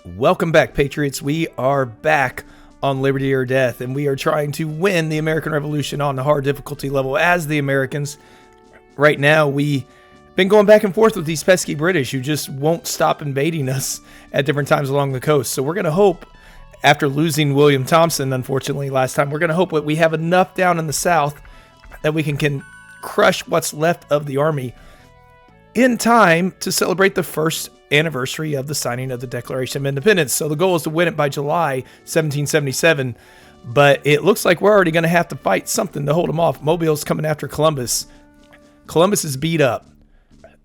Welcome back, Patriots. We are back on Liberty or Death, and we are trying to win the American Revolution on the hard difficulty level as the Americans. Right now, we've been going back and forth with these pesky British who just won't stop invading us at different times along the coast. So we're going to hope, after losing William Thompson, unfortunately, last time, we're going to hope that we have enough down in the south that we can crush what's left of the army in time to celebrate the first anniversary of the signing of the Declaration of Independence. So the goal is to win it by July 1777, but it looks like we're already going to have to fight something to hold them off. Mobile's coming after Columbus. Columbus is beat up,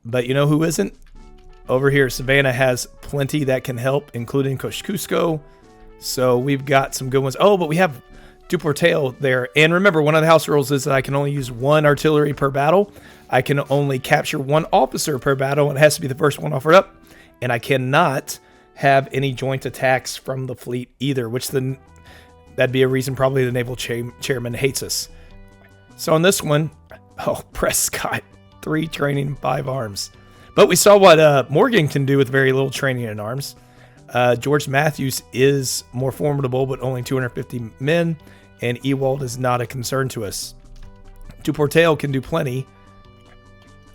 but you know who isn't? Over here, Savannah has plenty that can help, including Kosciuszko. So we've got some good ones. Oh, but we have Duportail there. And remember, one of the house rules is that I can only use one artillery per battle. I can only capture one officer per battle, and it has to be the first one offered up. And I cannot have any joint attacks from the fleet either, which that'd be a reason probably the naval chairman hates us. So on this one, Prescott, 3 training, 5 arms. But we saw what Morgan can do with very little training in arms. George Matthews is more formidable, but only 250 men, and Ewald is not a concern to us. Duportail can do plenty.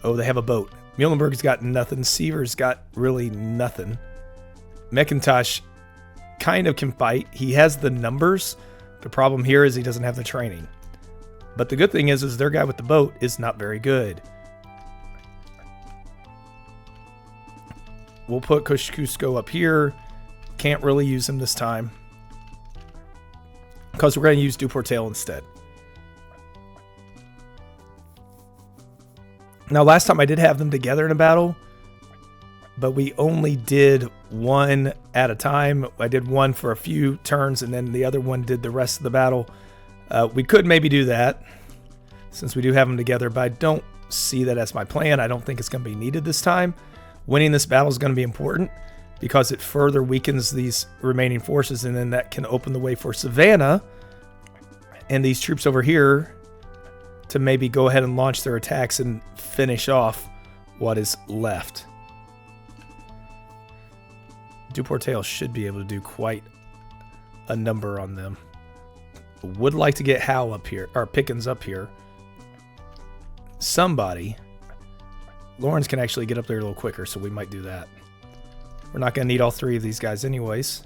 Oh, they have a boat. Muhlenberg's got nothing. Seaver's got really nothing. McIntosh kind of can fight. He has the numbers. The problem here is he doesn't have the training. But the good thing is their guy with the boat is not very good. We'll put Kosciuszko up here. Can't really use him this time, because we're going to use Duportail instead. Now, last time I did have them together in a battle, but we only did one at a time. I did one for a few turns, and then the other one did the rest of the battle. We could maybe do that, since we do have them together, but I don't see that as my plan. I don't think it's going to be needed this time. Winning this battle is going to be important, because it further weakens these remaining forces, and then that can open the way for Savannah and these troops over here to maybe go ahead and launch their attacks and finish off what is left. Duportail should be able to do quite a number on them. Would like to get Howe up here, or Pickens up here. Somebody. Lawrence can actually get up there a little quicker, so we might do that. We're not going to need all 3 of these guys anyways,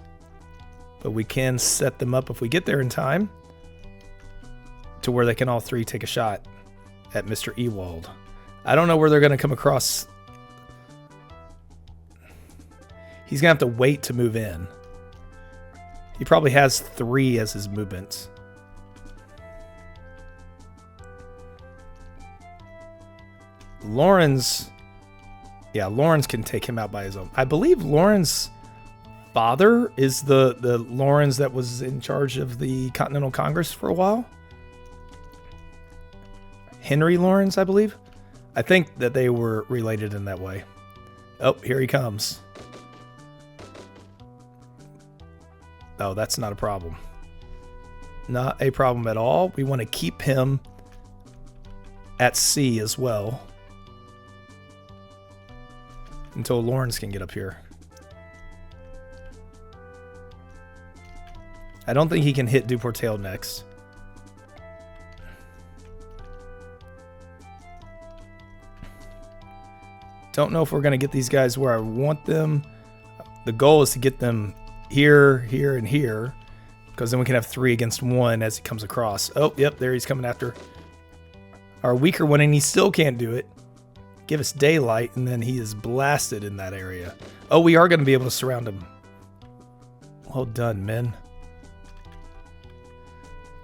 but we can set them up if we get there in time to where they can all 3 take a shot at Mr. Ewald. I don't know where they're going to come across. He's going to have to wait to move in. He probably has 3 as his movements. Lawrence can take him out by his own. I believe Lawrence's father is the Lawrence that was in charge of the Continental Congress for a while. Henry Lawrence, I believe. I think that they were related in that way. Oh, here he comes. Oh, that's not a problem. Not a problem at all. We want to keep him at sea as well, until Lawrence can get up here. I don't think he can hit Duportail next. Don't know if we're going to get these guys where I want them. The goal is to get them here, here, and here, because then we can have 3 against 1 as he comes across. Oh, yep, there he's coming after our weaker one, and he still can't do it. Give us daylight, and then he is blasted in that area. Oh, we are going to be able to surround him. Well done, men.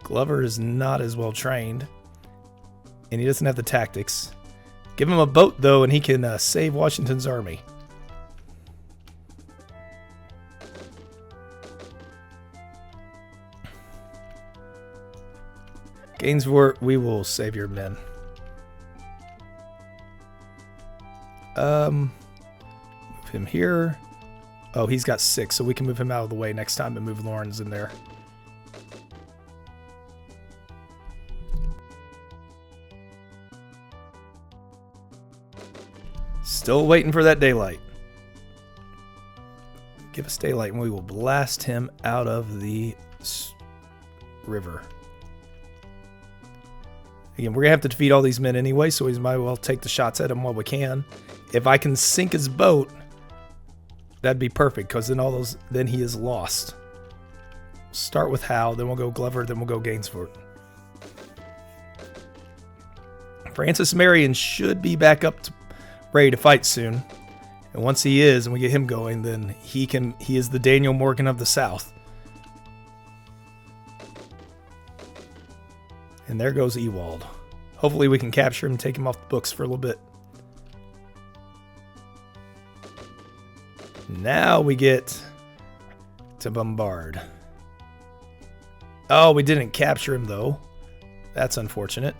Glover is not as well trained, and he doesn't have the tactics. Give him a boat, though, and he can save Washington's army. Gainsborough, we will save your men. Move him here. Oh, he's got 6, so we can move him out of the way next time and move Lawrence in there. Still waiting for that daylight. Give us daylight and we will blast him out of the river. Again, we're going to have to defeat all these men anyway, so we might as well take the shots at him while we can. If I can sink his boat, that'd be perfect, because then he is lost. Start with Howe, then we'll go Glover, then we'll go Gainsford. Francis Marion should be back up ready to fight soon. And once he is, and we get him going, then he is the Daniel Morgan of the South. And there goes Ewald. Hopefully we can capture him and take him off the books for a little bit. Now we get to bombard. Oh, we didn't capture him though. That's unfortunate.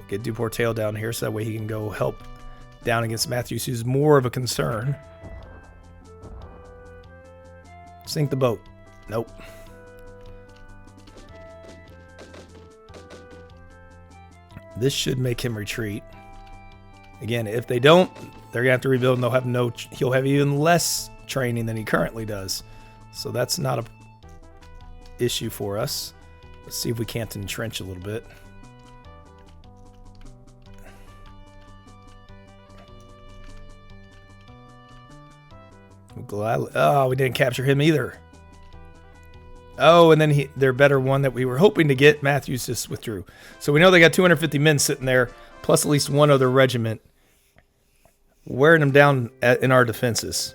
Get Duportail down here so that way he can go help down against Matthews, who's more of a concern. Sink the boat. Nope. This should make him retreat. Again, if they don't, they're gonna have to rebuild, and he'll have even less training than he currently does. So that's not a issue for us. Let's see if we can't entrench a little bit. Oh, we didn't capture him either. Oh, and then their better one that we were hoping to get, Matthews just withdrew. So we know they got 250 men sitting there, plus at least one other regiment, wearing them down in our defenses.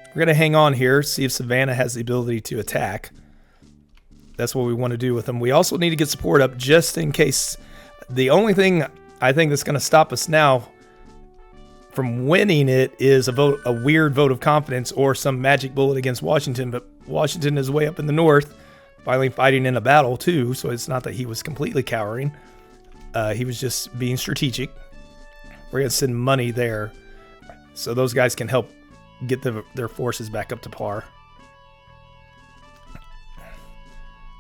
We're going to hang on here, see if Savannah has the ability to attack. That's what we want to do with them. We also need to get support up just in case. The only thing I think that's going to stop us now from winning it is a weird vote of confidence or some magic bullet against Washington. But Washington is way up in the north, finally fighting in a battle too. So it's not that he was completely cowering. He was just being strategic. We're going to send money there so those guys can help get their forces back up to par.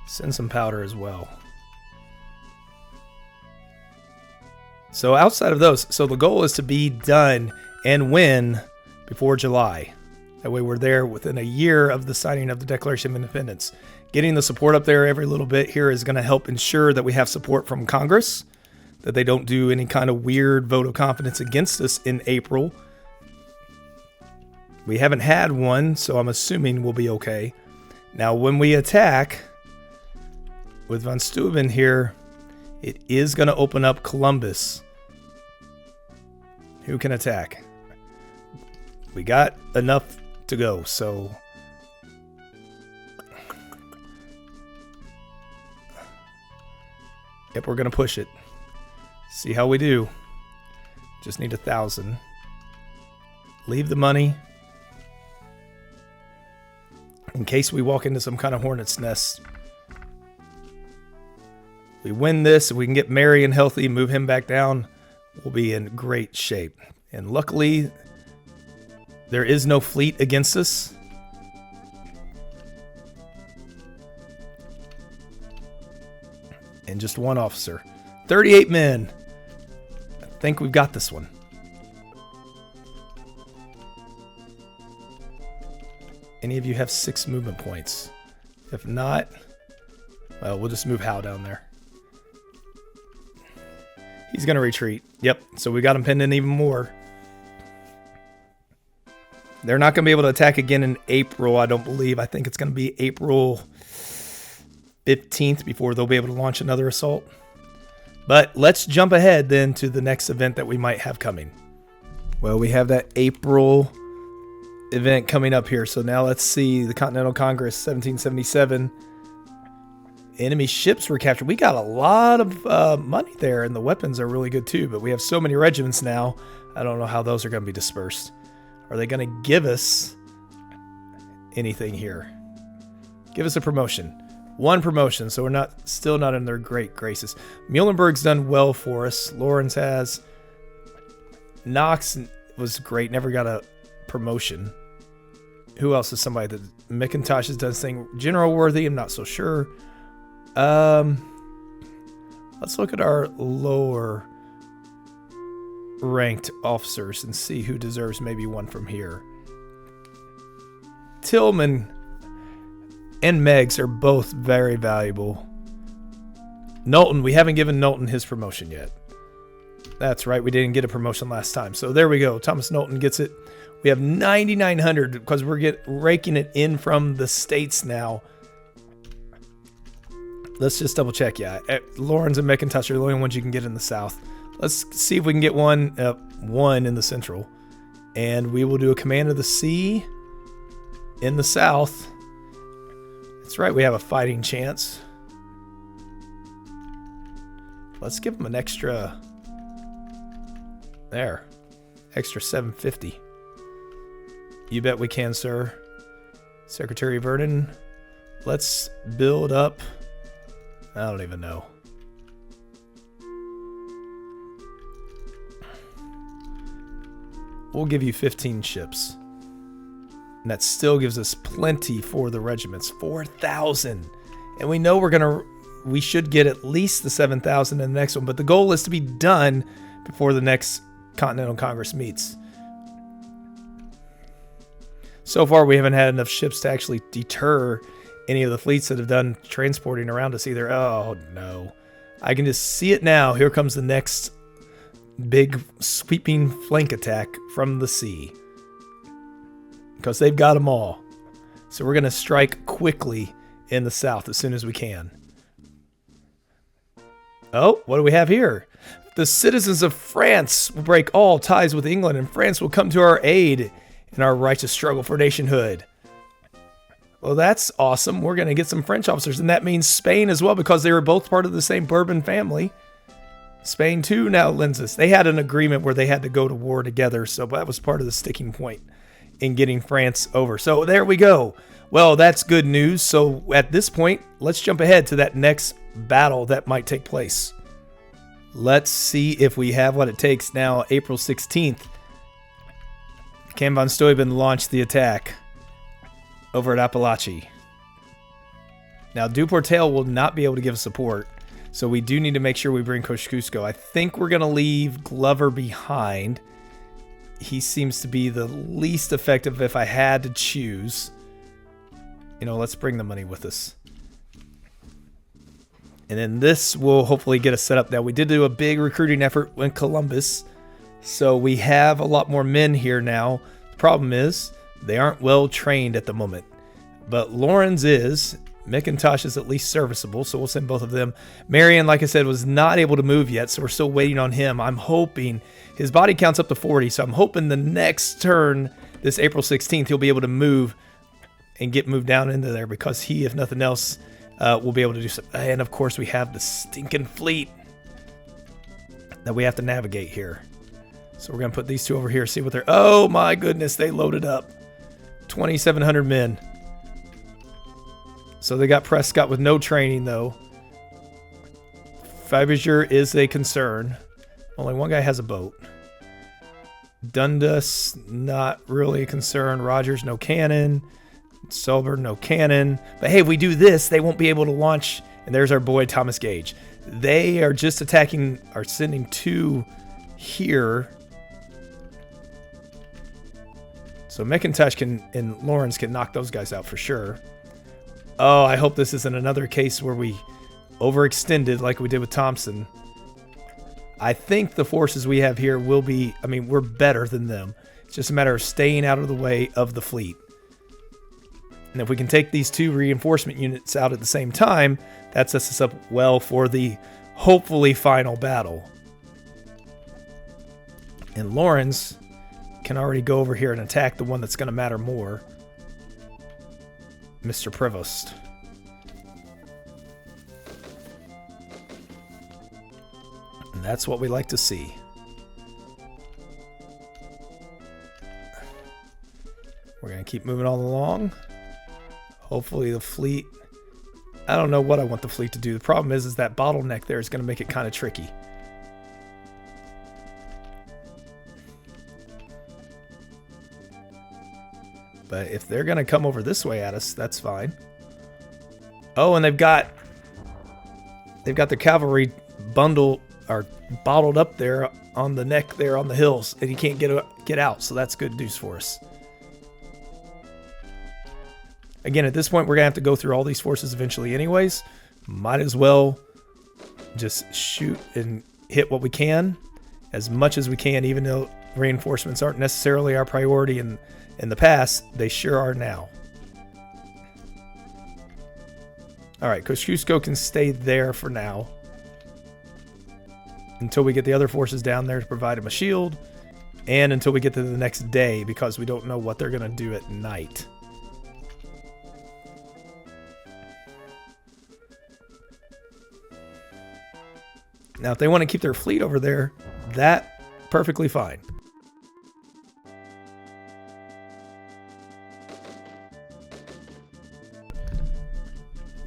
Send some powder as well. So outside of those, so the goal is to be done and win before July. That way we're there within a year of the signing of the Declaration of Independence. Getting the support up there every little bit here is going to help ensure that we have support from Congress, that they don't do any kind of weird vote of confidence against us in April. We haven't had one, so I'm assuming we'll be okay. Now, when we attack with von Steuben here, it is going to open up Columbus. Who can attack? We got enough to go, so yep, we're going to push it. See how we do. Just need 1,000. Leave the money in case we walk into some kind of hornet's nest. We win this, if we can get Marion healthy, move him back down, we'll be in great shape. And luckily, there is no fleet against us. And just one officer. 38 men. I think we've got this one. Any of you have 6 movement points? If not, well, we'll just move Howe down there. He's going to retreat. Yep, so we got him pinned in even more. They're not going to be able to attack again in April, I don't believe. I think it's going to be April 15th before they'll be able to launch another assault. But let's jump ahead then to the next event that we might have coming. Well, we have that April event coming up here. So now let's see the Continental Congress 1777. Enemy ships were captured. We got a lot of money there, and the weapons are really good too. But we have so many regiments now, I don't know how those are going to be dispersed. Are they going to give us anything here? Give us a promotion. 1 promotion, so we're still not in their great graces. Muhlenberg's done well for us. Lawrence has. Knox was great, never got a promotion. Who else is somebody that McIntosh has done this thing? General Worthy, I'm not so sure. Let's look at our lower. ranked officers and see who deserves maybe one from here. Tillman and Meggs are both very valuable. Knowlton, we haven't given Knowlton his promotion yet. That's right, we didn't get a promotion last time. So there we go. Thomas Knowlton gets it. We have 9,900 because we're raking it in from the states now. Let's just double check. Yeah, Lawrence and McIntosh are the only ones you can get in the south. Let's see if we can get one in the central. And we will do a command of the sea in the south. That's right, we have a fighting chance. Let's give them an extra... There. Extra 750. You bet we can, sir. Secretary Vernon. Let's build up... I don't even know. We'll give you 15 ships. And that still gives us plenty for the regiments. 4,000. And we know we should get at least the 7,000 in the next one. But the goal is to be done before the next Continental Congress meets. So far, we haven't had enough ships to actually deter any of the fleets that have done transporting around us either. Oh, no. I can just see it now. Here comes the next big sweeping flank attack from the sea. Because they've got them all. So we're going to strike quickly in the south as soon as we can. Oh, what do we have here? The citizens of France will break all ties with England, and France will come to our aid in our righteous struggle for nationhood. Well, that's awesome. We're going to get some French officers, and that means Spain as well, because they were both part of the same Bourbon family. Spain, too, now lends us. They had an agreement where they had to go to war together, so that was part of the sticking point in getting France over. So there we go. Well, that's good news. So at this point, let's jump ahead to that next battle that might take place. Let's see if we have what it takes now. April 16th, Cam von Steuben launched the attack over at Appalachia. Now, Duportail will not be able to give support, so we do need to make sure we bring Kosciuszko. I think we're going to leave Glover behind. He seems to be the least effective if I had to choose. You know, let's bring the money with us. And then this will hopefully get us set up. Now, we did do a big recruiting effort in Columbus, so we have a lot more men here now. The problem is they aren't well trained at the moment. But Lawrence is. McIntosh is at least serviceable, so we'll send both of them. Marion, like I said, was not able to move yet, so we're still waiting on him. I'm hoping his body count's up to 40, so I'm hoping the next turn, this April 16th, he'll be able to move and get moved down into there, because he, if nothing else, will be able to do something. And of course, we have the stinking fleet that we have to navigate here. So we're going to put these two over here, see what they're... Oh my goodness, they loaded up. 2,700 men. So they got Prescott with no training, though. Fabergé is a concern. Only one guy has a boat. Dundas, not really a concern. Rogers, no cannon. Selber, no cannon. But hey, if we do this, they won't be able to launch. And there's our boy, Thomas Gage. They are just attacking, are sending two here. So McIntosh and Lawrence can knock those guys out for sure. Oh, I hope this isn't another case where we overextended like we did with Thompson. I think the forces we have here will be, I mean, we're better than them. It's just a matter of staying out of the way of the fleet. And if we can take these two reinforcement units out at the same time, that sets us up well for the hopefully final battle. And Lawrence can already go over here and attack the one that's going to matter more. Mr. Prevost. And that's what we like to see. We're going to keep moving all along. Hopefully the fleet... I don't know what I want the fleet to do. The problem is that bottleneck there is going to make it kind of tricky. But if they're going to come over this way at us, that's fine. Oh, and they've got the cavalry bundle or bottled up there on the neck there on the hills, and he can't get out. So that's good news for us. Again, at this point, we're going to have to go through all these forces eventually anyways. Might as well just shoot and hit what we can as much as we can, even though reinforcements aren't necessarily our priority in the past. They sure are now. All right, Kosciuszko can stay there for now until we get the other forces down there to provide him a shield, and until we get to the next day, because we don't know what they're going to do at night. Now, if they want to keep their fleet over there, that perfectly fine.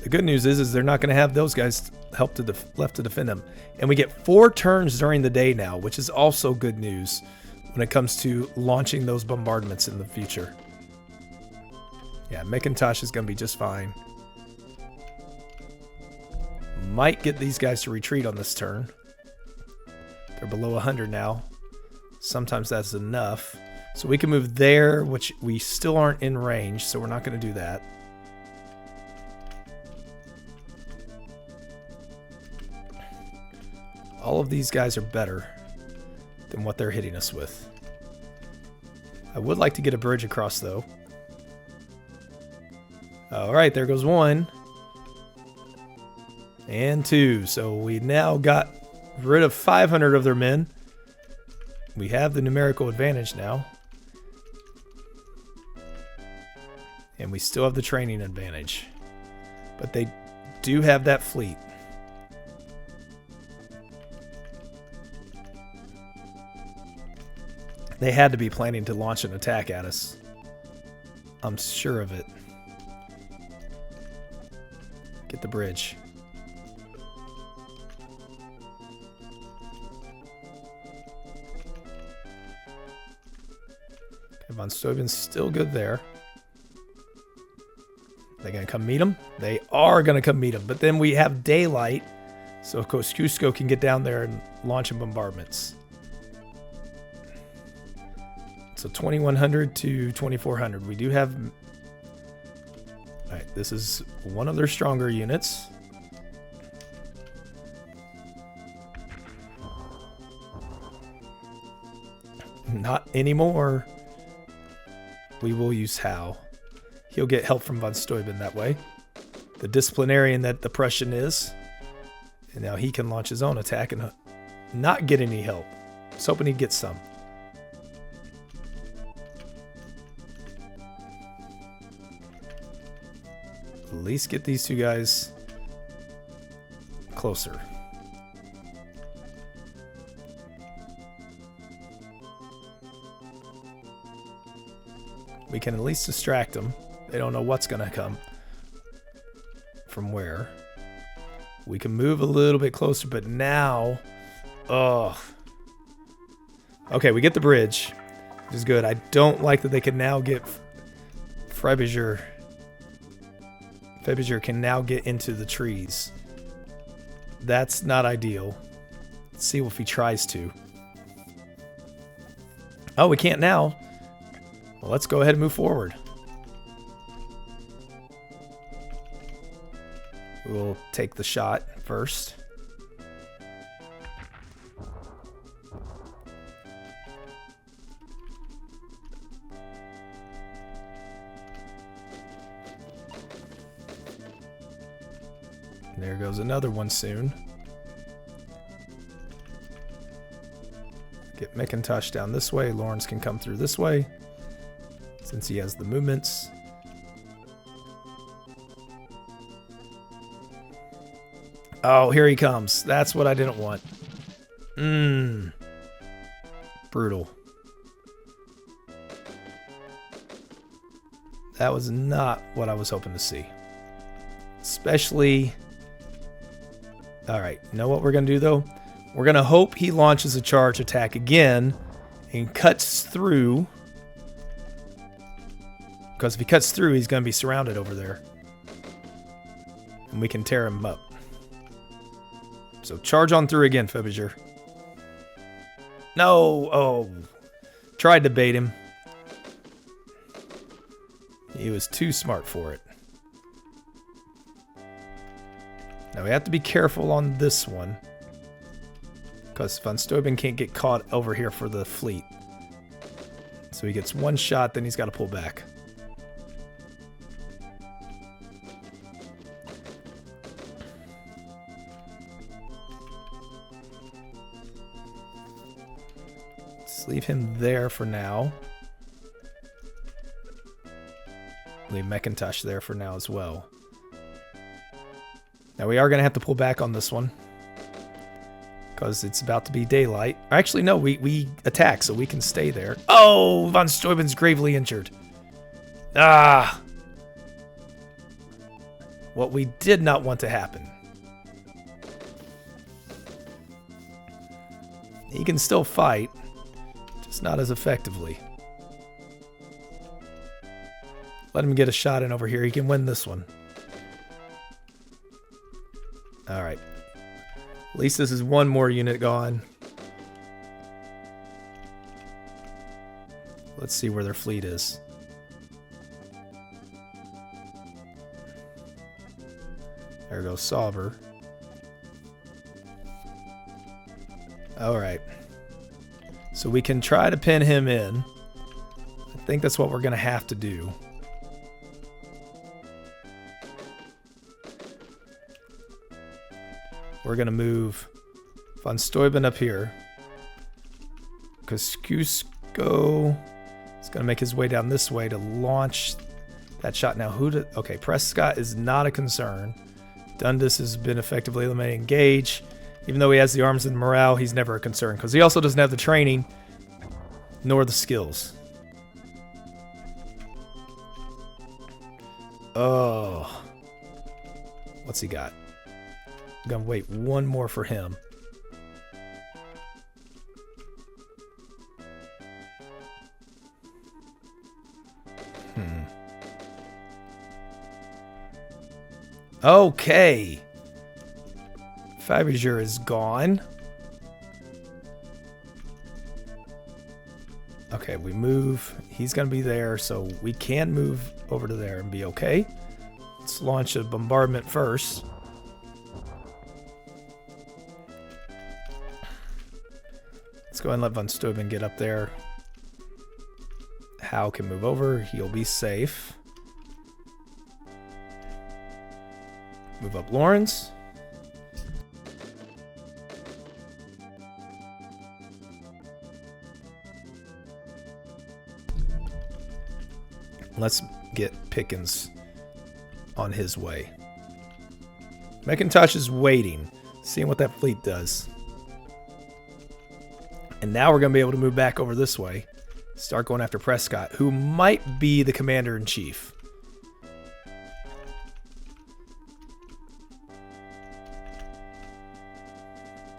The good news is they're not going to have those guys left to defend them. And we get 4 turns during the day now, which is also good news when it comes to launching those bombardments in the future. Yeah, McIntosh is going to be just fine. Might get these guys to retreat on this turn. They're below 100 now. Sometimes that's enough. So we can move there, which we still aren't in range, so we're not going to do that. All of these guys are better than what they're hitting us with. I would like to get a bridge across, though. All right, there goes 1. And 2. So we now got rid of 500 of their men. We have the numerical advantage now. And we still have the training advantage. But they do have that fleet. They had to be planning to launch an attack at us. I'm sure of it. Get the bridge. Von Steuben's still good there. They gonna come meet him? They are gonna come meet him, but then we have daylight, so Kosciuszko can get down there and launch bombardments. So 2100 to 2400. We do have... Alright, this is one of their stronger units. Not anymore. We will use Howe. He'll get help from von Steuben that way. The disciplinarian that the Prussian is. And now he can launch his own attack and not get any help. I was hoping he'd get some. At least get these 2 guys closer. We can at least distract them. They don't know what's going to come from where. We can move a little bit closer, but now... Ugh. Okay, we get the bridge, which is good. I don't like that they can now get... Freybiger can now get into the trees. That's not ideal. Let's see if he tries to. Oh, we can't now. Well, let's go ahead and move forward. We'll take the shot first. There goes another one soon. Get McIntosh down this way. Lawrence can come through this way, since he has the movements. Oh, here he comes. That's what I didn't want. Brutal. That was not what I was hoping to see. Especially... Alright, you know what we're going to do, though? We're going to hope he launches a charge attack again and cuts through. Because if he cuts through, he's going to be surrounded over there. And we can tear him up. So charge on through again, Freybiger. No! Oh. Tried to bait him. He was too smart for it. Now we have to be careful on this one, because Von Steuben can't get caught over here for the fleet. So he gets one shot, then he's got to pull back. Let's leave him there for now. Leave McIntosh there for now as well. Now we are going to have to pull back on this one, because it's about to be daylight. Actually, no, we attack, so we can stay there. Oh, Von Steuben's gravely injured. Ah! What we did not want to happen. He can still fight, just not as effectively. Let him get a shot in over here. He can win this one. Alright. At least this is one more unit gone. Let's see where their fleet is. There goes Sauber. Alright. So we can try to pin him in. I think that's what we're going to have to do. We're going to move Von Steuben up here. Kosciuszko is going to make his way down this way to launch that shot. Now, okay, Prescott is not a concern. Dundas has been effectively eliminating Gage. Even though he has the arms and morale, he's never a concern, because he also doesn't have the training nor the skills. Oh. What's he got? I'm going to wait one more for him. Okay. Fabergé is gone. Okay, we move. He's going to be there, so we can move over to there and be okay. Let's launch a bombardment first. Let's go ahead and let Von Steuben get up there. Howe can move over. He'll be safe. Move up Lawrence. Let's get Pickens on his way. McIntosh is waiting, seeing what that fleet does. And now we're going to be able to move back over this way. Start going after Prescott, who might be the commander-in-chief.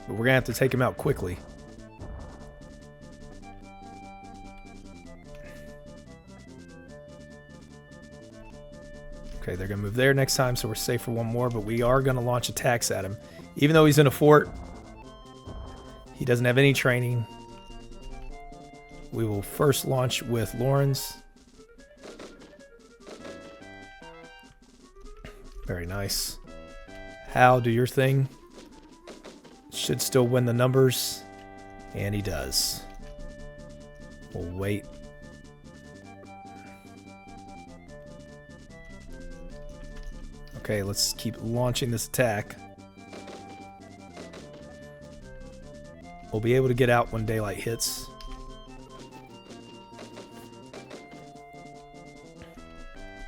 But we're going to have to take him out quickly. Okay, they're going to move there next time, so we're safe for one more. But we are going to launch attacks at him. Even though he's in a fort, he doesn't have any training. We will first launch with Lawrence. Very nice. Hal, do your thing. Should still win the numbers. And he does. We'll wait. Okay, let's keep launching this attack. We'll be able to get out when daylight hits.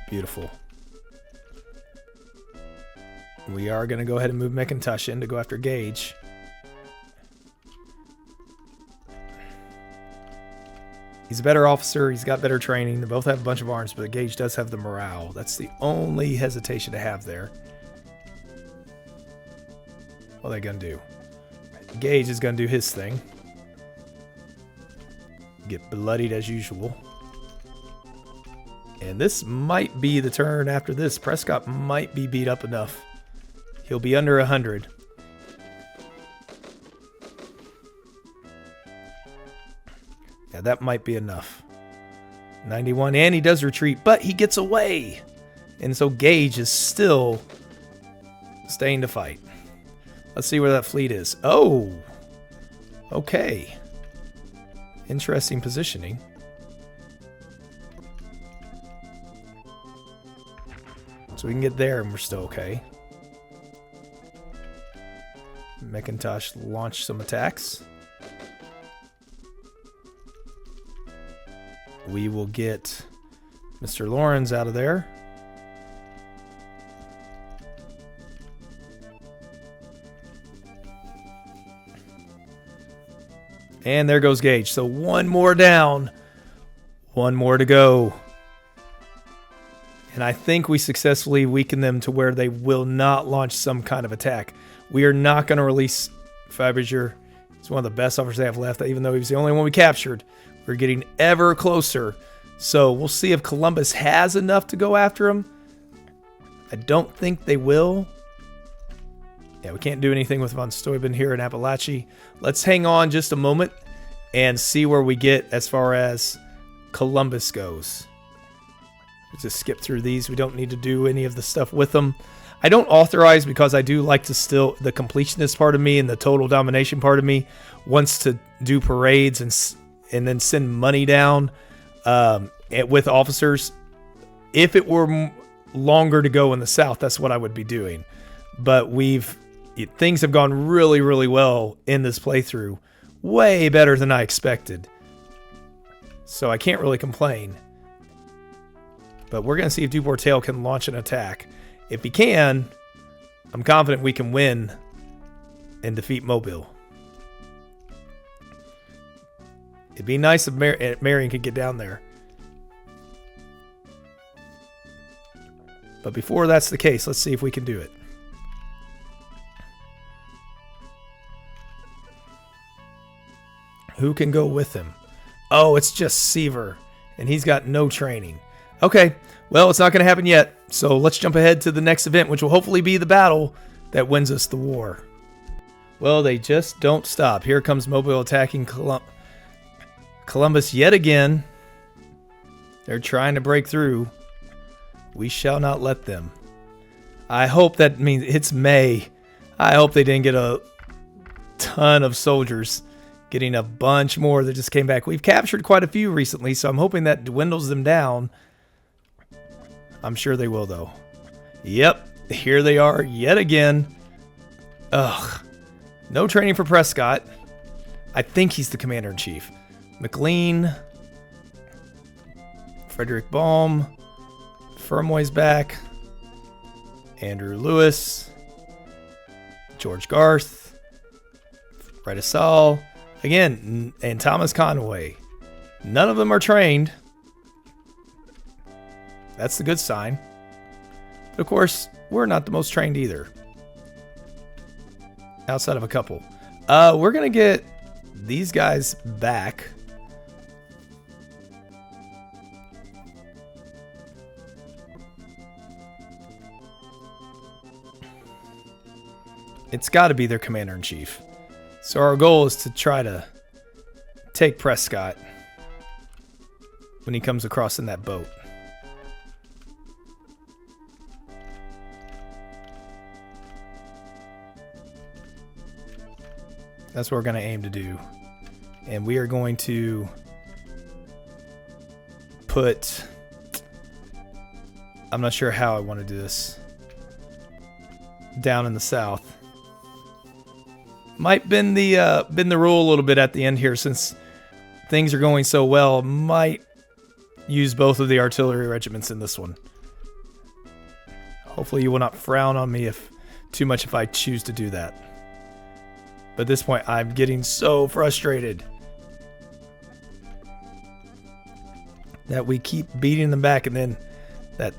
Beautiful. We are going to go ahead and move McIntosh in to go after Gage. He's a better officer. He's got better training. They both have a bunch of arms, but Gage does have the morale. That's the only hesitation to have there. What are they going to do? Gage is going to do his thing. Get bloodied as usual. And this might be the turn after this. Prescott might be beat up enough. He'll be under 100. that might be enough. 91, and he does retreat, but he gets away. And so Gage is still staying to fight. Let's see where that fleet is. Oh, okay. Interesting positioning. So we can get there and we're still okay. McIntosh launched some attacks. We will get Mr. Lawrence out of there. And there goes Gage. So one more down. One more to go. And I think we successfully weakened them to where they will not launch some kind of attack. We are not going to release Faberger. He's one of the best officers they have left, even though he was the only one we captured. We're getting ever closer. So we'll see if Columbus has enough to go after him. I don't think they will. Yeah, we can't do anything with von Steuben here in Appalachia. Let's hang on just a moment and see where we get as far as Columbus goes. Let's just skip through these. We don't need to do any of the stuff with them. I don't authorize because I do like to still, the completionist part of me and the total domination part of me wants to do parades and then send money down with officers. If it were longer to go in the South, that's what I would be doing. But things have gone really, really well in this playthrough. Way better than I expected. So I can't really complain. But we're going to see if Duportail can launch an attack. If he can, I'm confident we can win and defeat Mobile. It'd be nice if Marion could get down there. But before that's the case, let's see if we can do it. Who can go with him? Oh, it's just Seaver, and he's got no training. Okay, well, it's not going to happen yet, so let's jump ahead to the next event, which will hopefully be the battle that wins us the war. Well, they just don't stop. Here comes Mobile attacking Columbus yet again. They're trying to break through. We shall not let them. I hope that means it's May. I hope they didn't get a ton of soldiers. Getting a bunch more that just came back. We've captured quite a few recently, so I'm hoping that dwindles them down. I'm sure they will, though. Yep, here they are yet again. Ugh. No training for Prescott. I think he's the commander-in-chief. McLean. Frederick Baum. Fermoy's back. Andrew Lewis. George Garth. Redisal. Again, and Thomas Conway. None of them are trained. That's the good sign. But of course, we're not the most trained either. Outside of a couple. We're going to get these guys back. It's got to be their commander-in-chief. So our goal is to try to take Prescott when he comes across in that boat. That's what we're going to aim to do. And we are going to put... I'm not sure how I want to do this. Down in the south. Might bend the rule a little bit at the end here since things are going so well. Might use both of the artillery regiments in this one. Hopefully you will not frown on me too much if I choose to do that. But at this point, I'm getting so frustrated that we keep beating them back, and then that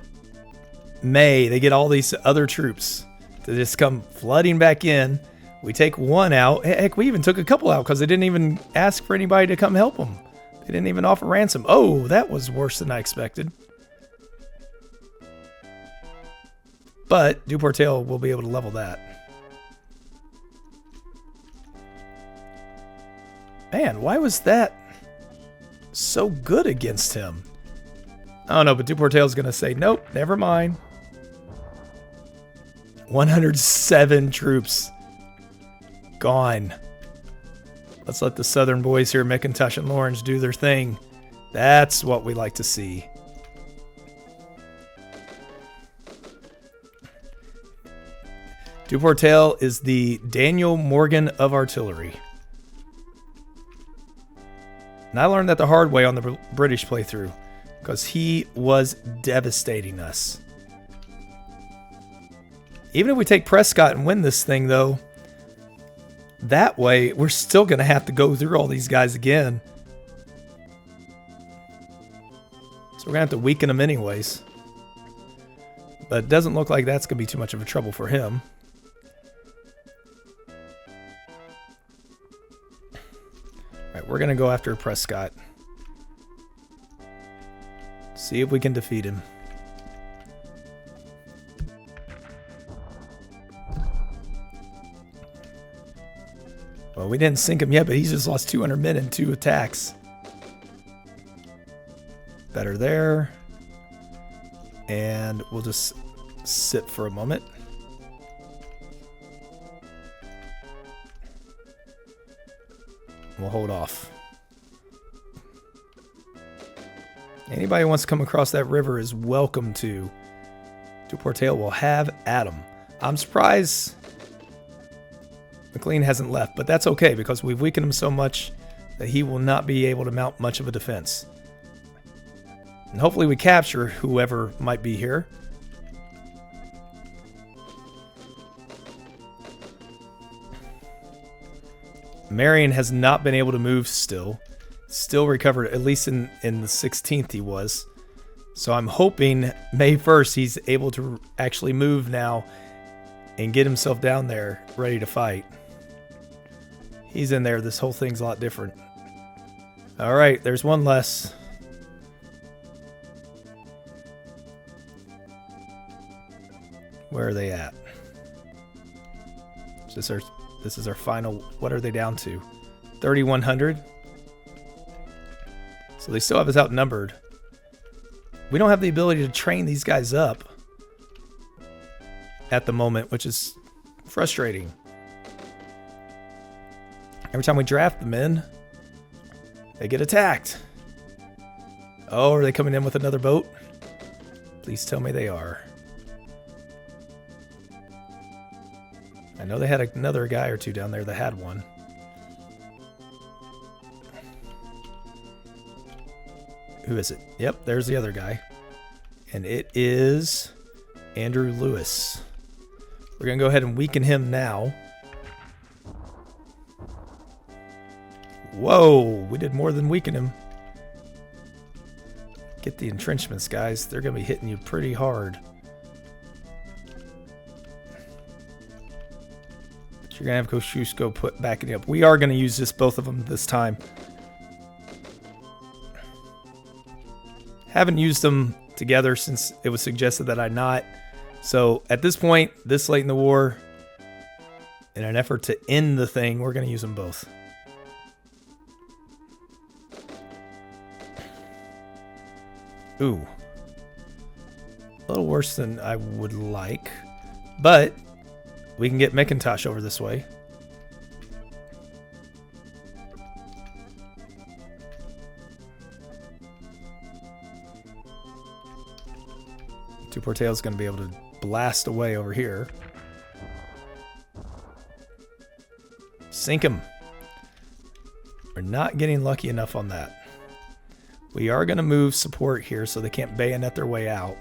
May, they get all these other troops to just come flooding back in. We take one out. Heck, we even took a couple out because they didn't even ask for anybody to come help them. They didn't even offer ransom. Oh, that was worse than I expected. But Duportail will be able to level that. Man, why was that? so good against him. I don't know, but Duportail's going to say, nope, never mind. 107 troops gone. Let's let the southern boys here, McIntosh and Lawrence, do their thing. That's what we like to see. Duportail is the Daniel Morgan of artillery. And I learned that the hard way on the British playthrough, because he was devastating us. Even if we take Prescott and win this thing, though, that way we're still going to have to go through all these guys again. So we're going to have to weaken them anyways. But it doesn't look like that's going to be too much of a trouble for him. Alright, we're going to go after Prescott. See if we can defeat him. Well, we didn't sink him yet, but he's just lost 200 men in 2 attacks. Better there. And we'll just sit for a moment. We'll hold off. Anybody who wants to come across that river is welcome to. Duportail will have at him. I'm surprised McLean hasn't left, but that's okay because we've weakened him so much that he will not be able to mount much of a defense. And hopefully we capture whoever might be here. Marion has not been able to move still. Still recovered, at least in the 16th he was. So I'm hoping May 1st he's able to actually move now and get himself down there ready to fight. He's in there. This whole thing's a lot different. All right, there's one less. Where are they at? This is our final. What are they down to? 3,100. So they still have us outnumbered. We don't have the ability to train these guys up at the moment, which is frustrating. Every time we draft them in, they get attacked. Oh, are they coming in with another boat? Please tell me they are. I know they had another guy or two down there that had one. Who is it? Yep, there's the other guy. And it is Andrew Lewis. We're going to go ahead and weaken him now. Whoa, we did more than weaken him. Get the entrenchments, guys. They're going to be hitting you pretty hard. But you're going to have Kosciuszko put backing up. We are going to use both of them this time. Haven't used them together since it was suggested that I not. So at this point, this late in the war, in an effort to end the thing, we're going to use them both. Ooh. A little worse than I would like. But we can get McIntosh over this way. Duportail's going to be able to blast away over here. Sink him. We're not getting lucky enough on that. We are going to move support here so they can't bayonet their way out.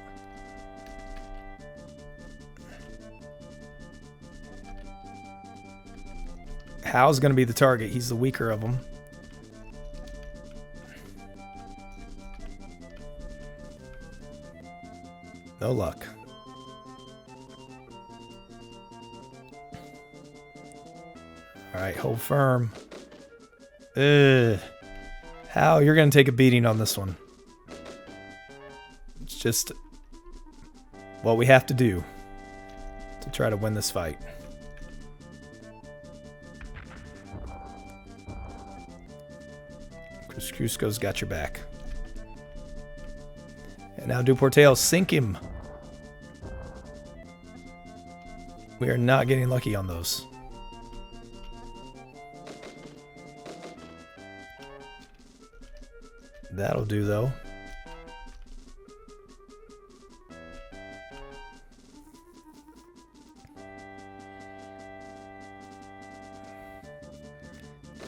Howe's going to be the target. He's the weaker of them. No luck. All right, hold firm. How? You're going to take a beating on this one. It's just what we have to do to try to win this fight. Kosciuszko's got your back. And now Duportail, sink him. We are not getting lucky on those. That'll do, though.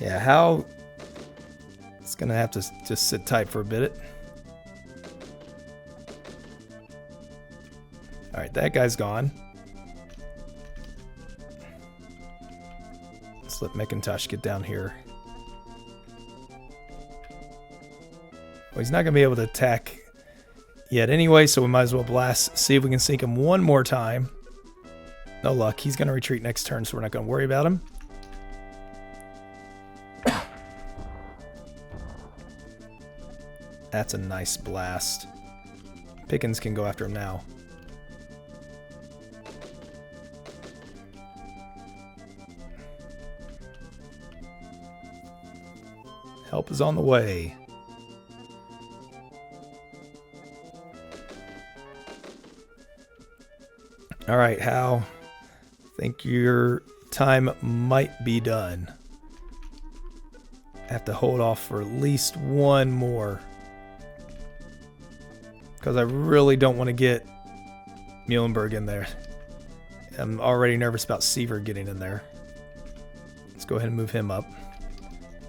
Yeah, how... It's going to have to just sit tight for a bit. Alright, that guy's gone. Let's let McIntosh get down here. Well, he's not going to be able to attack yet anyway, so we might as well blast. See if we can sink him one more time. No luck. He's going to retreat next turn, so we're not going to worry about him. That's a nice blast. Pickens can go after him now. Help is on the way. All right, Hal. I think your time might be done. I have to hold off for at least one more. Because I really don't want to get Muhlenberg in there. I'm already nervous about Seaver getting in there. Let's go ahead and move him up.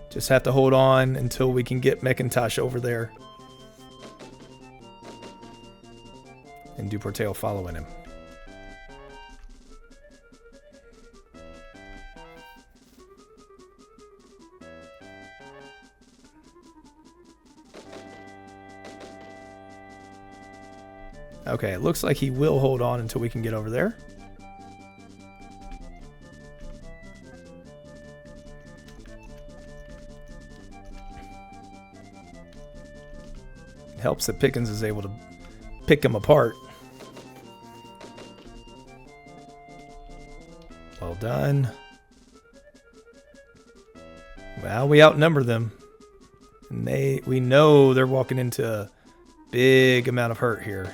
Just have to hold on until we can get McIntosh over there. And Duportail following him. Okay, it looks like he will hold on until we can get over there. It helps that Pickens is able to pick him apart. Well done. Well, we outnumber them. And we know they're walking into a big amount of hurt here.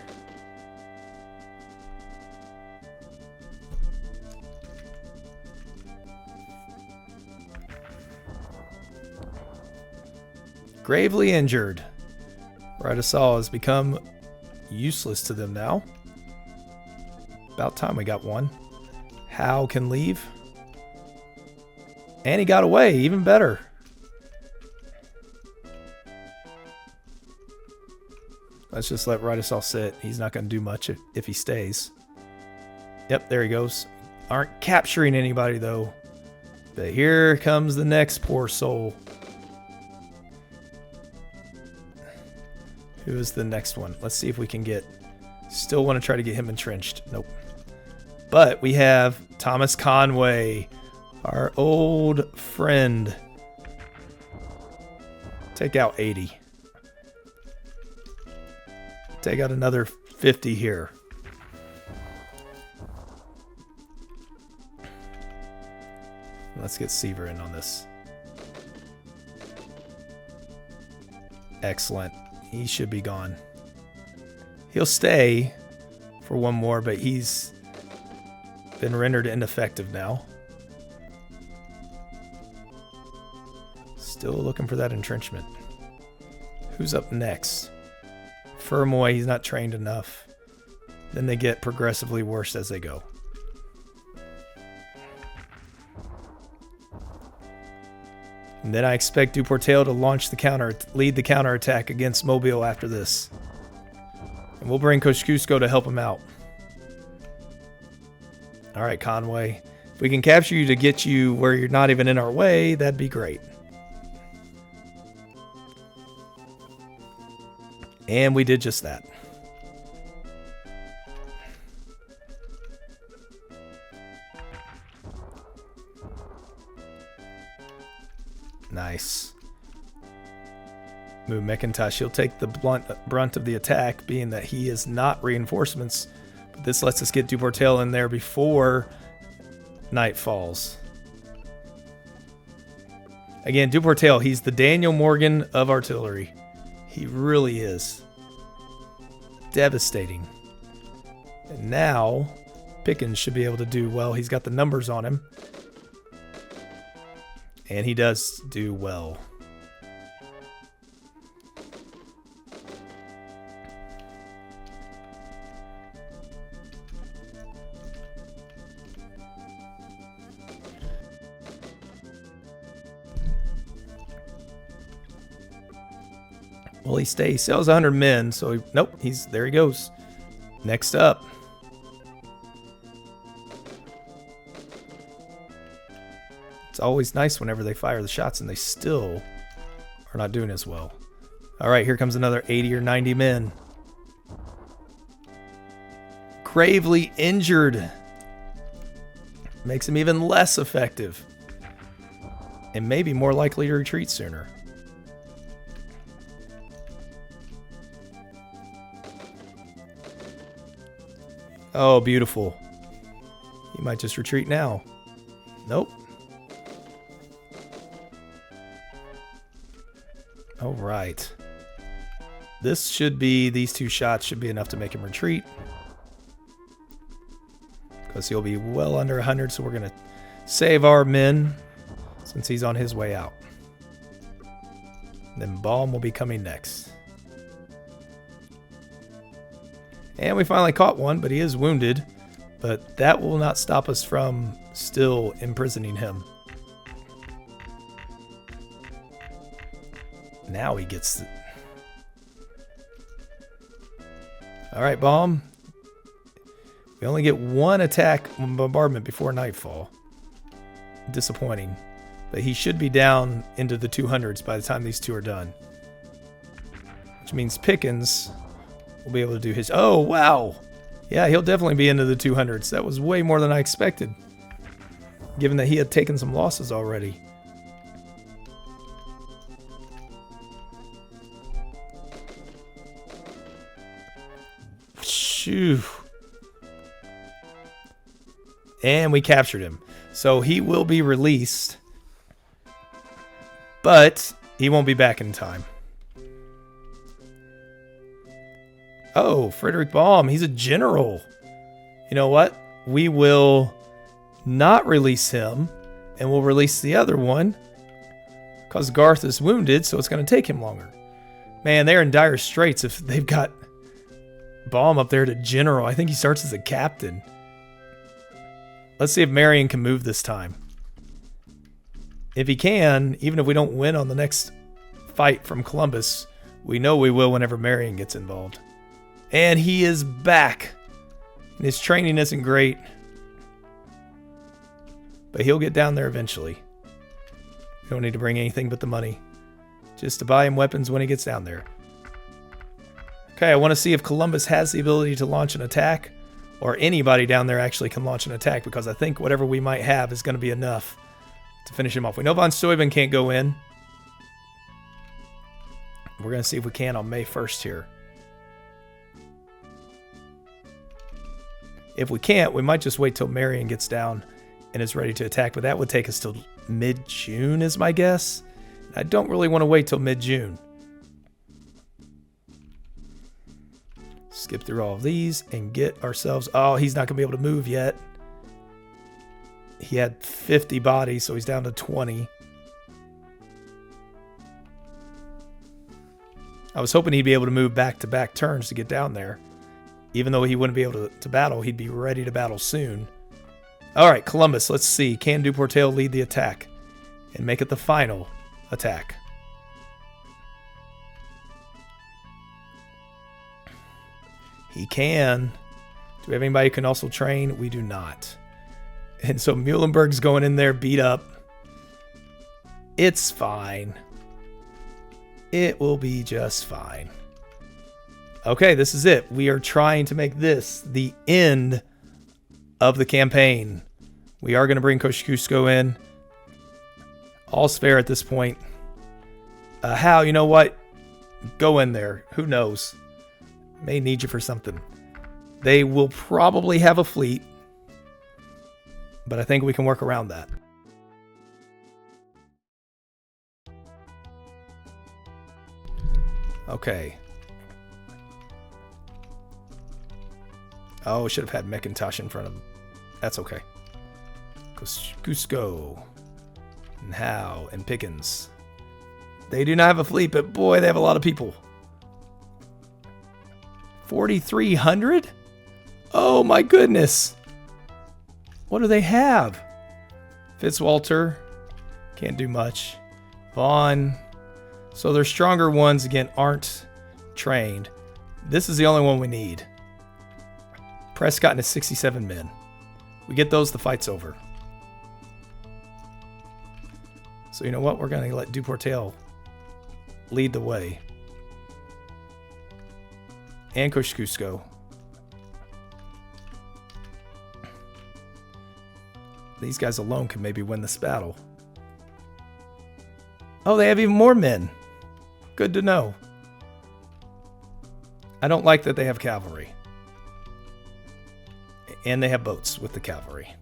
Gravely injured. Radisal has become useless to them now. About time we got one. Hal can leave. And he got away. Even better. Let's just let Radisal sit. He's not going to do much if he stays. Yep, there he goes. Aren't capturing anybody, though. But here comes the next poor soul. Who is the next one? Let's see if we can get... Still want to try to get him entrenched. Nope. But we have Thomas Conway, our old friend. Take out 80. Take out another 50 here. Let's get Seaver in on this. Excellent. He should be gone. He'll stay for one more, but he's been rendered ineffective now. Still looking for that entrenchment. Who's up next? Fermoy, he's not trained enough. Then they get progressively worse as they go. And then I expect Duportail to lead the counterattack against Mobile after this. And we'll bring Kosciuszko to help him out. All right, Conway. If we can capture you to get you where you're not even in our way, that'd be great. And we did just that. Nice. Move McIntosh. He'll take the brunt of the attack, being that he is not reinforcements. But this lets us get Duportail in there before night falls. Again, Duportail, he's the Daniel Morgan of artillery. He really is. Devastating. And now, Pickens should be able to do well. He's got the numbers on him. And he does do well. Well, he sells 100 men, so nope, there he goes. Next up. It's always nice whenever they fire the shots and they still are not doing as well. All right, here comes another 80 or 90 men. Gravely injured. Makes him even less effective. And maybe more likely to retreat sooner. Oh, beautiful. He might just retreat now. Nope. All right. These two shots should be enough to make him retreat. Because he'll be well under 100, so we're going to save our men since he's on his way out. And then Baum will be coming next. And we finally caught one, but he is wounded. But that will not stop us from still imprisoning him. Now he gets... Alright, Baum. We only get one attack bombardment before nightfall. Disappointing. But he should be down into the 200s by the time these two are done. Which means Pickens will be able to do his... Oh, wow. Yeah, he'll definitely be into the 200s. That was way more than I expected. Given that he had taken some losses already. Shoo. And we captured him. So he will be released. But he won't be back in time. Oh, Frederick Baum. He's a general. You know what? We will not release him. And we'll release the other one. Because Garth is wounded, so it's going to take him longer. Man, they're in dire straits if they've got Baum up there to general. I think he starts as a captain. Let's see if Marion can move this time. If he can, even if we don't win on the next fight from Columbus, we know we will whenever Marion gets involved. And he is back. And his training isn't great. But he'll get down there eventually. We don't need to bring anything but the money. Just to buy him weapons when he gets down there. Okay, I want to see if Columbus has the ability to launch an attack. Or anybody down there actually can launch an attack. Because I think whatever we might have is going to be enough to finish him off. We know von Steuben can't go in. We're going to see if we can on May 1st here. If we can't, we might just wait till Marion gets down and is ready to attack. But that would take us till mid-June is my guess. I don't really want to wait till mid-June. Skip through all of these and get ourselves... Oh, he's not going to be able to move yet. He had 50 bodies, so he's down to 20. I was hoping he'd be able to move back-to-back turns to get down there. Even though he wouldn't be able to battle, he'd be ready to battle soon. All right, Columbus, let's see. Can Duportail lead the attack and make it the final attack? He can. Do we have anybody who can also train? We do not. And so Muhlenberg's going in there beat up. It's fine. It will be just fine. Okay, this is it. We are trying to make this the end of the campaign. We are going to bring Kosciuszko in. All's fair at this point. Hal, you know what? Go in there. Who knows? May need you for something. They will probably have a fleet. But I think we can work around that. Okay. Oh, should have had McIntosh in front of him. That's okay. Cusco. And Howe and Pickens. They do not have a fleet, but boy, they have a lot of people. 4,300? Oh my goodness. What do they have? Fitzwalter. Can't do much. Vaughn. So their stronger ones, again, aren't trained. This is the only one we need. Prescott and his 67 men. We get those, the fight's over. So you know what? We're going to let Duportail lead the way. And Kosciuszko. These guys alone can maybe win this battle. Oh, they have even more men. Good to know. I don't like that they have cavalry. And they have boats with the cavalry.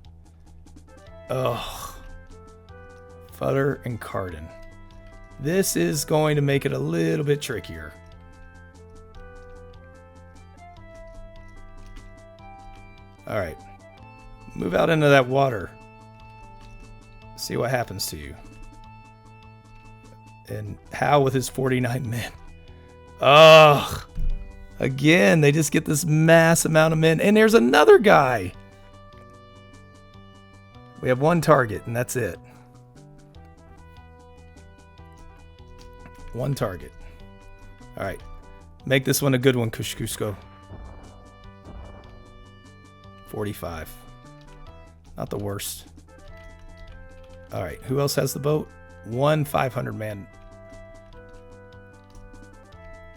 Ugh. Futter and Carden. This is going to make it a little bit trickier. Alright. Move out into that water. See what happens to you. And Howe with his 49 men. Ugh. Again, they just get this mass amount of men. And there's another guy. We have one target, and that's it. One target. All right. Make this one a good one, Kosciuszko. 45. Not the worst. All right. Who else has the boat? One 500-man.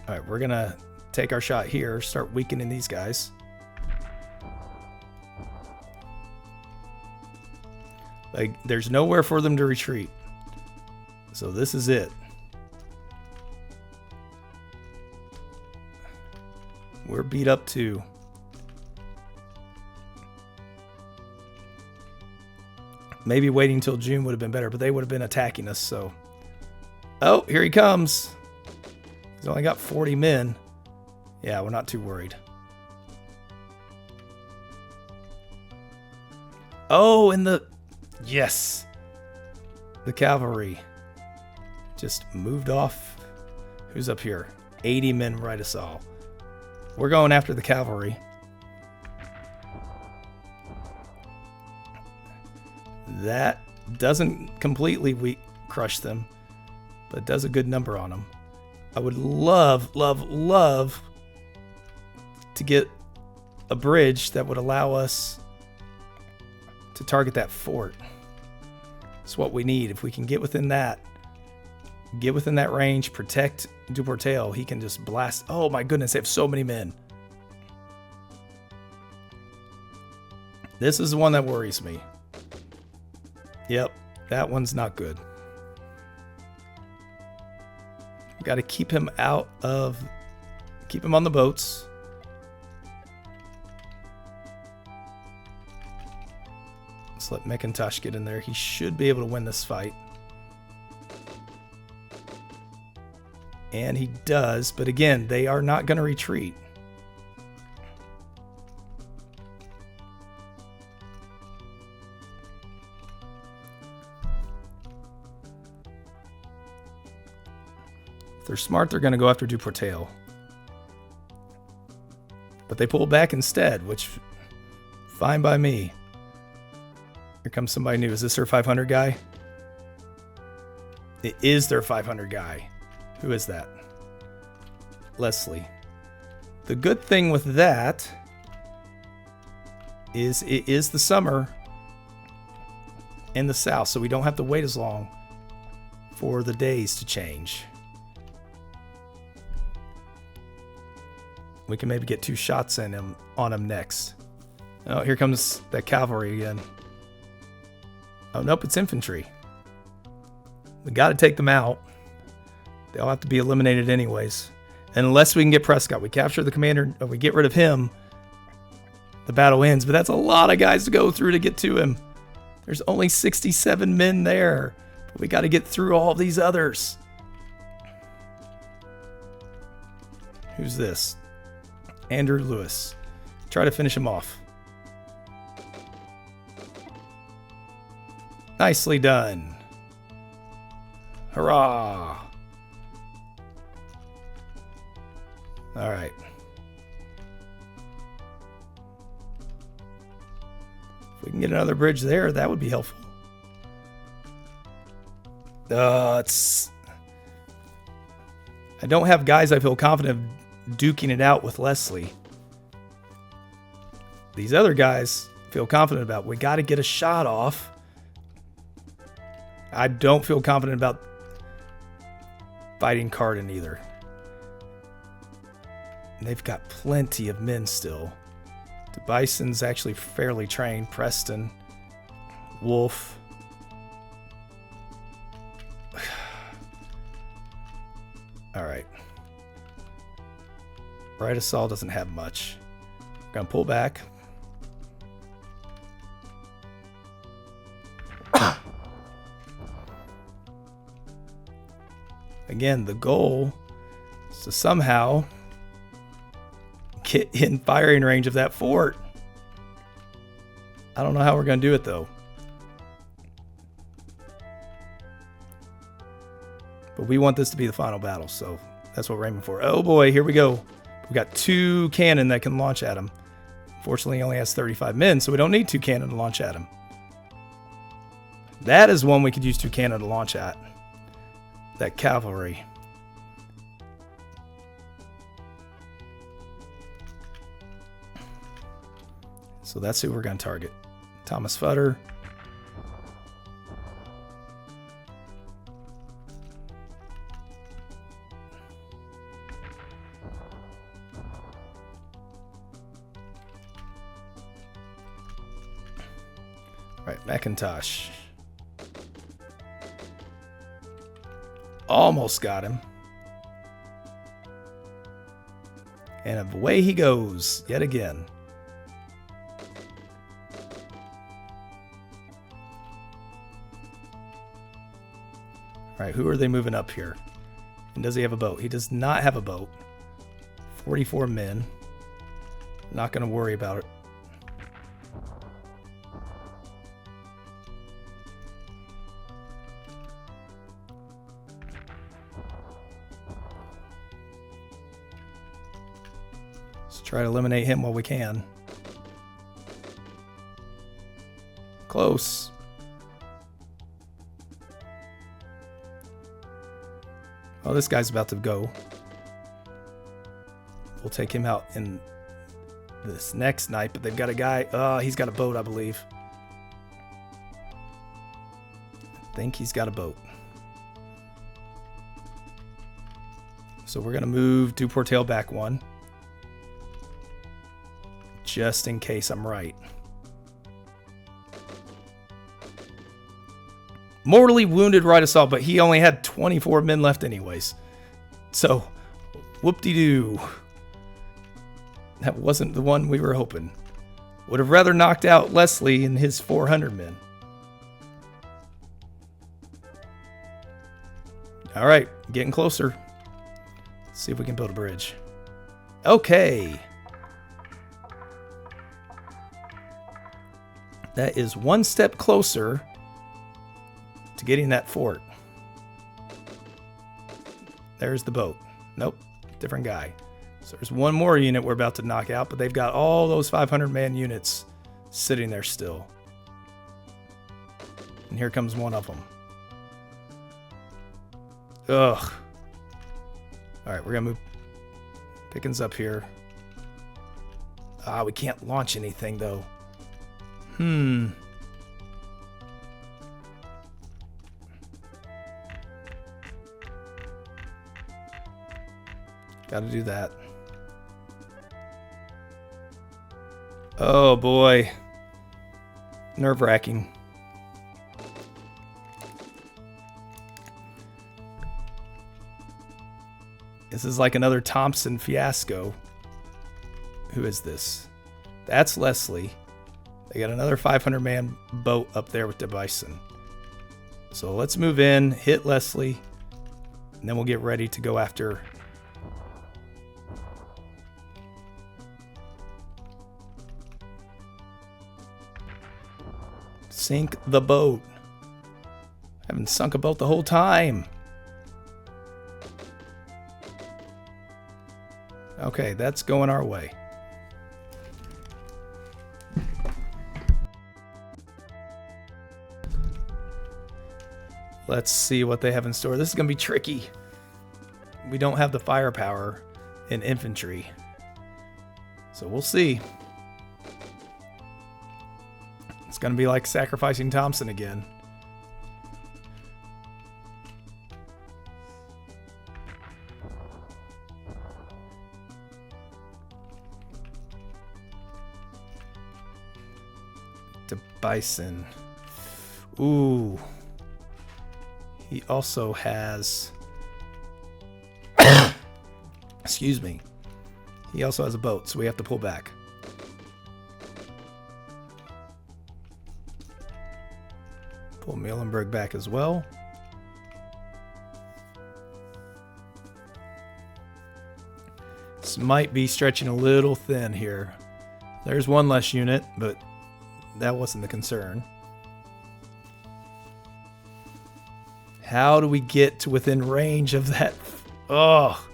All right. We're going to take our shot here. Start weakening these guys. Like, there's nowhere for them to retreat. So this is it. We're beat up too. Maybe waiting until June would have been better, but they would have been attacking us, so. Oh, here he comes. He's only got 40 men. Yeah, we're not too worried. Oh, and the... Yes. The cavalry just moved off. Who's up here? 80 men right us all. We're going after the cavalry. That doesn't completely crush them, but does a good number on them. I would love, love, love to get a bridge that would allow us to target that fort. It's what we need. If we can get within that range, protect Duportail, he can just blast. Oh my goodness, they have so many men. This is the one that worries me. Yep, that one's not good. Got to keep him keep him on the boats. Let's let McIntosh get in there. He should be able to win this fight. And he does, but again, they are not going to retreat. If they're smart, they're going to go after Duportail. But they pull back instead, which, fine by me. Here comes somebody new. Is this their 500 guy? It is their 500 guy. Who is that? Leslie. The good thing with that is it is the summer in the south, so we don't have to wait as long for the days to change. We can maybe get 2 shots on him next. Oh, here comes that cavalry again. Oh, nope, it's infantry. We got to take them out. They'll have to be eliminated anyways. Unless we can get Prescott. We capture the commander, or we get rid of him, the battle ends. But that's a lot of guys to go through to get to him. There's only 67 men there. But we got to get through all these others. Who's this? Andrew Lewis. Try to finish him off. Nicely done. Hurrah! All right. If we can get another bridge there, that would be helpful. I don't have guys I feel confident of duking it out with Leslie. These other guys feel confident about. We got to get a shot off. I don't feel confident about fighting Carden either. They've got plenty of men still. Bison's actually fairly trained. Preston. Wolf. All right. Bright Assault doesn't have much. Gonna pull back. Again, the goal is to somehow get in firing range of that fort. I don't know how we're going to do it, though. But we want this to be the final battle, so that's what we're aiming for. Oh boy, here we go. We got 2 cannon that can launch at him. Unfortunately, he only has 35 men, so we don't need 2 cannon to launch at him. That is one we could use 2 cannon to launch at. That cavalry. So that's who we're going to target. Thomas Futter. All right, McIntosh. Almost got him. And away he goes yet again. All right, who are they moving up here? And does he have a boat? He does not have a boat. 44 men. Not going to worry about it. Try to eliminate him while we can. Close. Oh, this guy's about to go. We'll take him out in this next night, but they've got a guy. He's got a boat, I believe. I think he's got a boat. So we're going to move Duportail back 1. Just in case I'm right. Mortally wounded Right Assault, but he only had 24 men left anyways. So, whoop-de-doo. That wasn't the one we were hoping. Would have rather knocked out Leslie and his 400 men. All right, getting closer. Let's see if we can build a bridge. Okay. That is one step closer to getting that fort. There's the boat. Nope, different guy. So there's one more unit we're about to knock out, but they've got all those 500-man units sitting there still. And here comes one of them. Ugh. All right, we're going to move Pickens up here. We can't launch anything, though. Got to do that. Oh boy. Nerve-wracking. This is like another Thompson fiasco. Who is this? That's Leslie. They got another 500-man boat up there with the Bison. So let's move in, hit Leslie, and then we'll get ready to go after Sink the boat. I haven't sunk a boat the whole time. Okay, that's going our way. Let's see what they have in store. This is going to be tricky. We don't have the firepower in infantry. So we'll see. It's going to be like sacrificing Thompson again. To Bison. Ooh. He also has... Excuse me. He also has a boat, so we have to pull back. Pull Muhlenberg back as well. This might be stretching a little thin here. There's one less unit, but that wasn't the concern. How do we get to within range of that? Oh.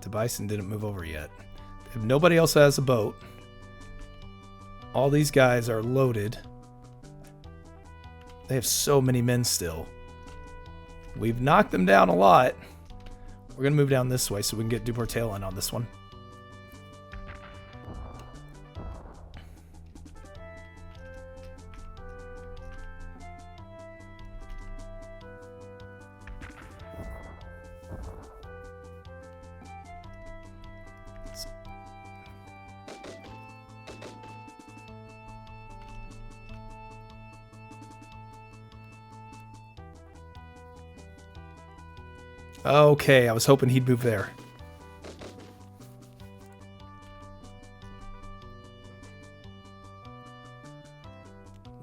The Bison didn't move over yet. If nobody else has a boat, all these guys are loaded. They have so many men still. We've knocked them down a lot. We're going to move down this way so we can get Duportail in on this one. Okay, I was hoping he'd move there.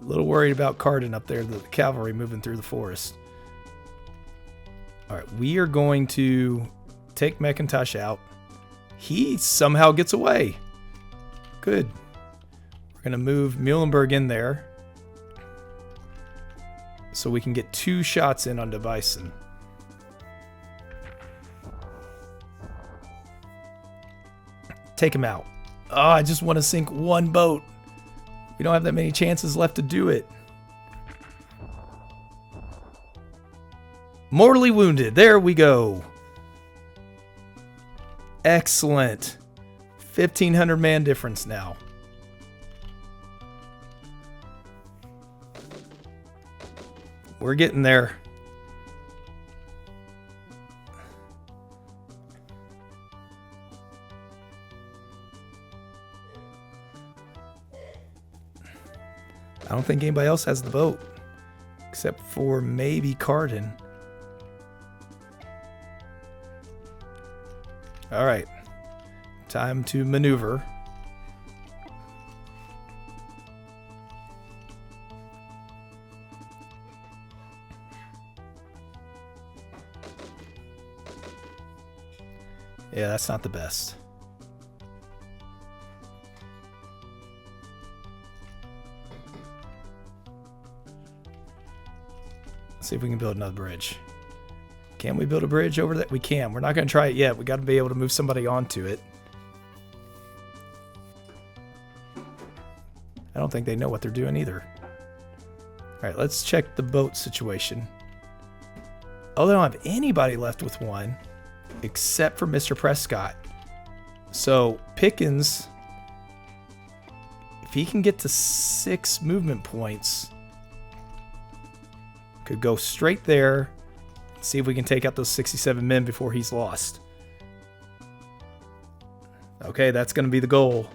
A little worried about Cardin up there, the cavalry moving through the forest. Alright, we are going to take McIntosh out. He somehow gets away. Good. We're going to move Muhlenberg in there so we can get 2 shots in on De Bison. Take him out. Oh, I just want to sink one boat. We don't have that many chances left to do it. Mortally wounded. There we go. Excellent. 1,500 man difference now. We're getting there. I don't think anybody else has the boat, except for maybe Cardin. All right, time to maneuver. Yeah, that's not the best. See if we can build another bridge. Can we build a bridge over that? We can. We're not going to try it yet. We got to be able to move somebody onto it. I don't think they know what they're doing either. All right, let's check the boat situation. Oh, they don't have anybody left with one except for Mr. Prescott. So Pickens, if he can get to 6 movement points, could go straight there, see if we can take out those 67 men before he's lost. Okay, that's going to be the goal.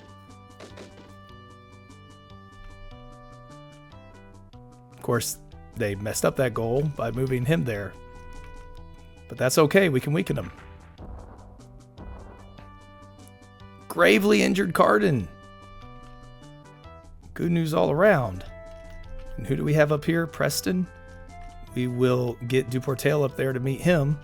Of course, they messed up that goal by moving him there. But that's okay, we can weaken him. Gravely injured Cardin. Good news all around. And who do we have up here? Preston. We will get Duportail up there to meet him.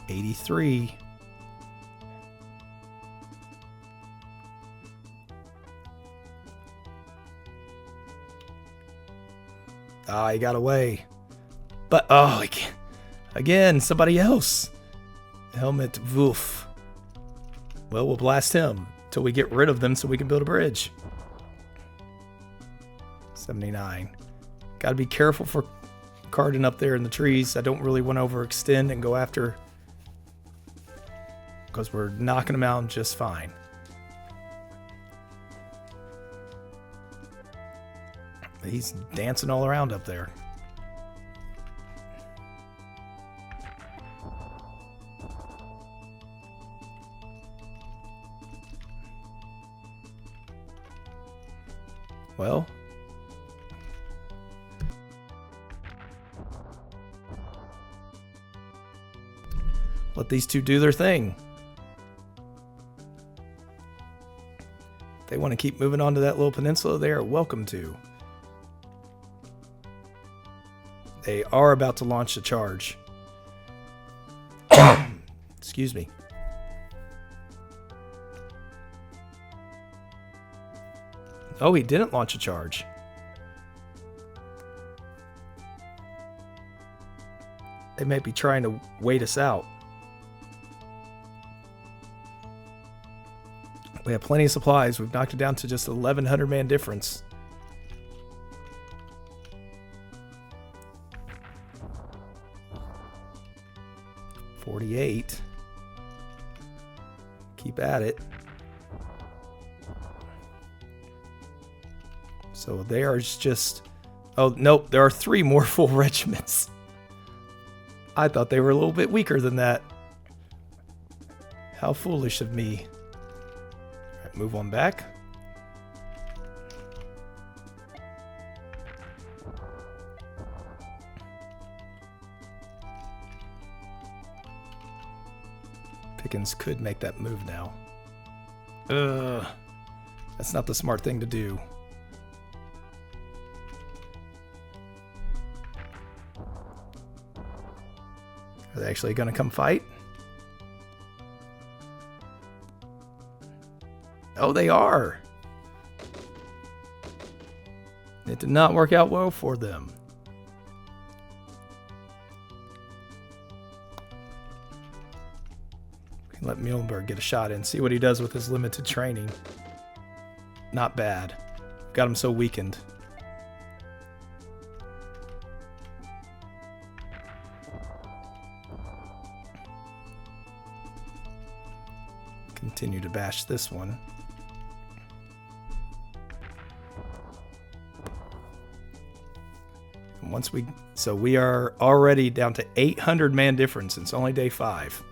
83. Ah, he got away. But, oh, again, somebody else. Helmet Wolf. Well, we'll blast him till we get rid of them so we can build a bridge. 79. Gotta be careful for Cardin up there in the trees. I don't really want to overextend and go after, because we're knocking them out just fine. He's dancing all around up there. Well, let these two do their thing. If they want to keep moving on to that little peninsula, they are welcome to. They are about to launch a charge. Excuse me. Oh, he didn't launch a charge. They may be trying to wait us out. We have plenty of supplies. We've knocked it down to just 1,100 man difference. $48. Keep at it. So they are just... Oh, nope. There are 3 more full regiments. I thought they were a little bit weaker than that. How foolish of me. All right, move on back. Pickens could make that move now. That's not the smart thing to do. Are they actually going to come fight? Oh, they are. It did not work out well for them. We can let Muhlenberg get a shot in, see what he does with his limited training. Not bad. Got him so weakened. Continue to bash this one. And once we are already down to 800 man difference. It's only day 5.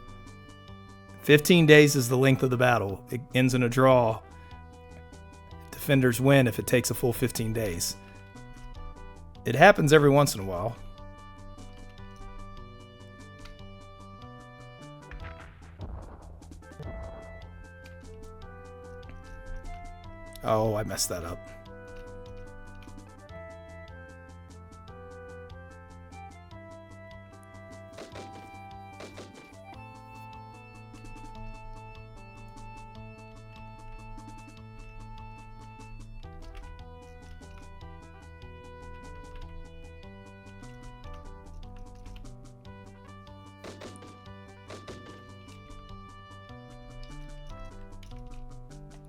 15 days is the length of the battle. It ends in a draw. Defenders win if it takes a full 15 days. It happens every once in a while. Oh, I messed that up.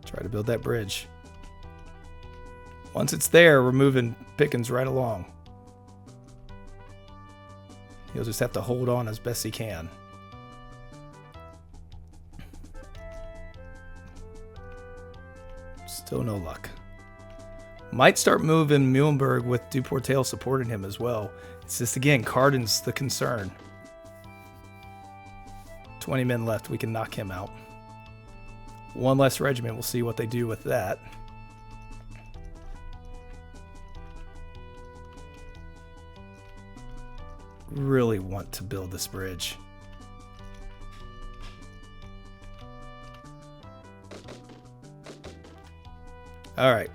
Try to build that bridge. Once it's there, we're moving Pickens right along. He'll just have to hold on as best he can. Still no luck. Might start moving Muhlenberg with Duportail supporting him as well. It's just, again, Cardin's the concern. 20 men left. We can knock him out. 1 less regiment. We'll see what they do with that. Really want to build this bridge. All right.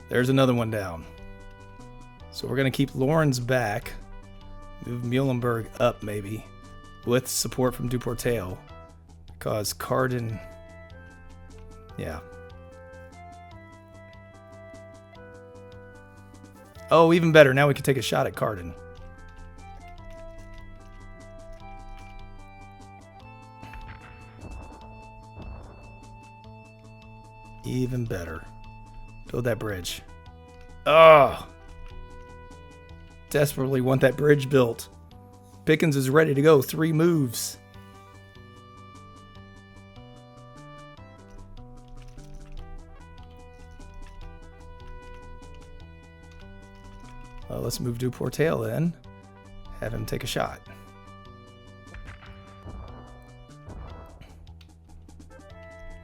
There's another one down. So we're going to keep Lawrence back. Move Muhlenberg up maybe. with support from Duportail. Because Cardin... Yeah. Oh, even better. Now we can take a shot at Cardin. Even better. Build that bridge. Oh! Desperately want that bridge built. Pickens is ready to go. 3 moves. Well, let's move Duportail in. Have him take a shot.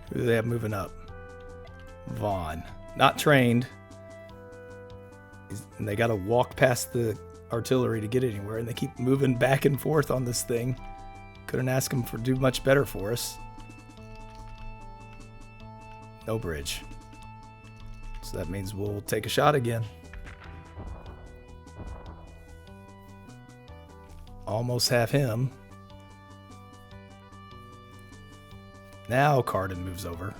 Who do they have moving up? Vaughn. Not trained. And they got to walk past the artillery to get anywhere, and they keep moving back and forth on this thing. Couldn't ask them for do much better for us. No bridge. So that means we'll take a shot again. Almost have him. Now Cardin moves over.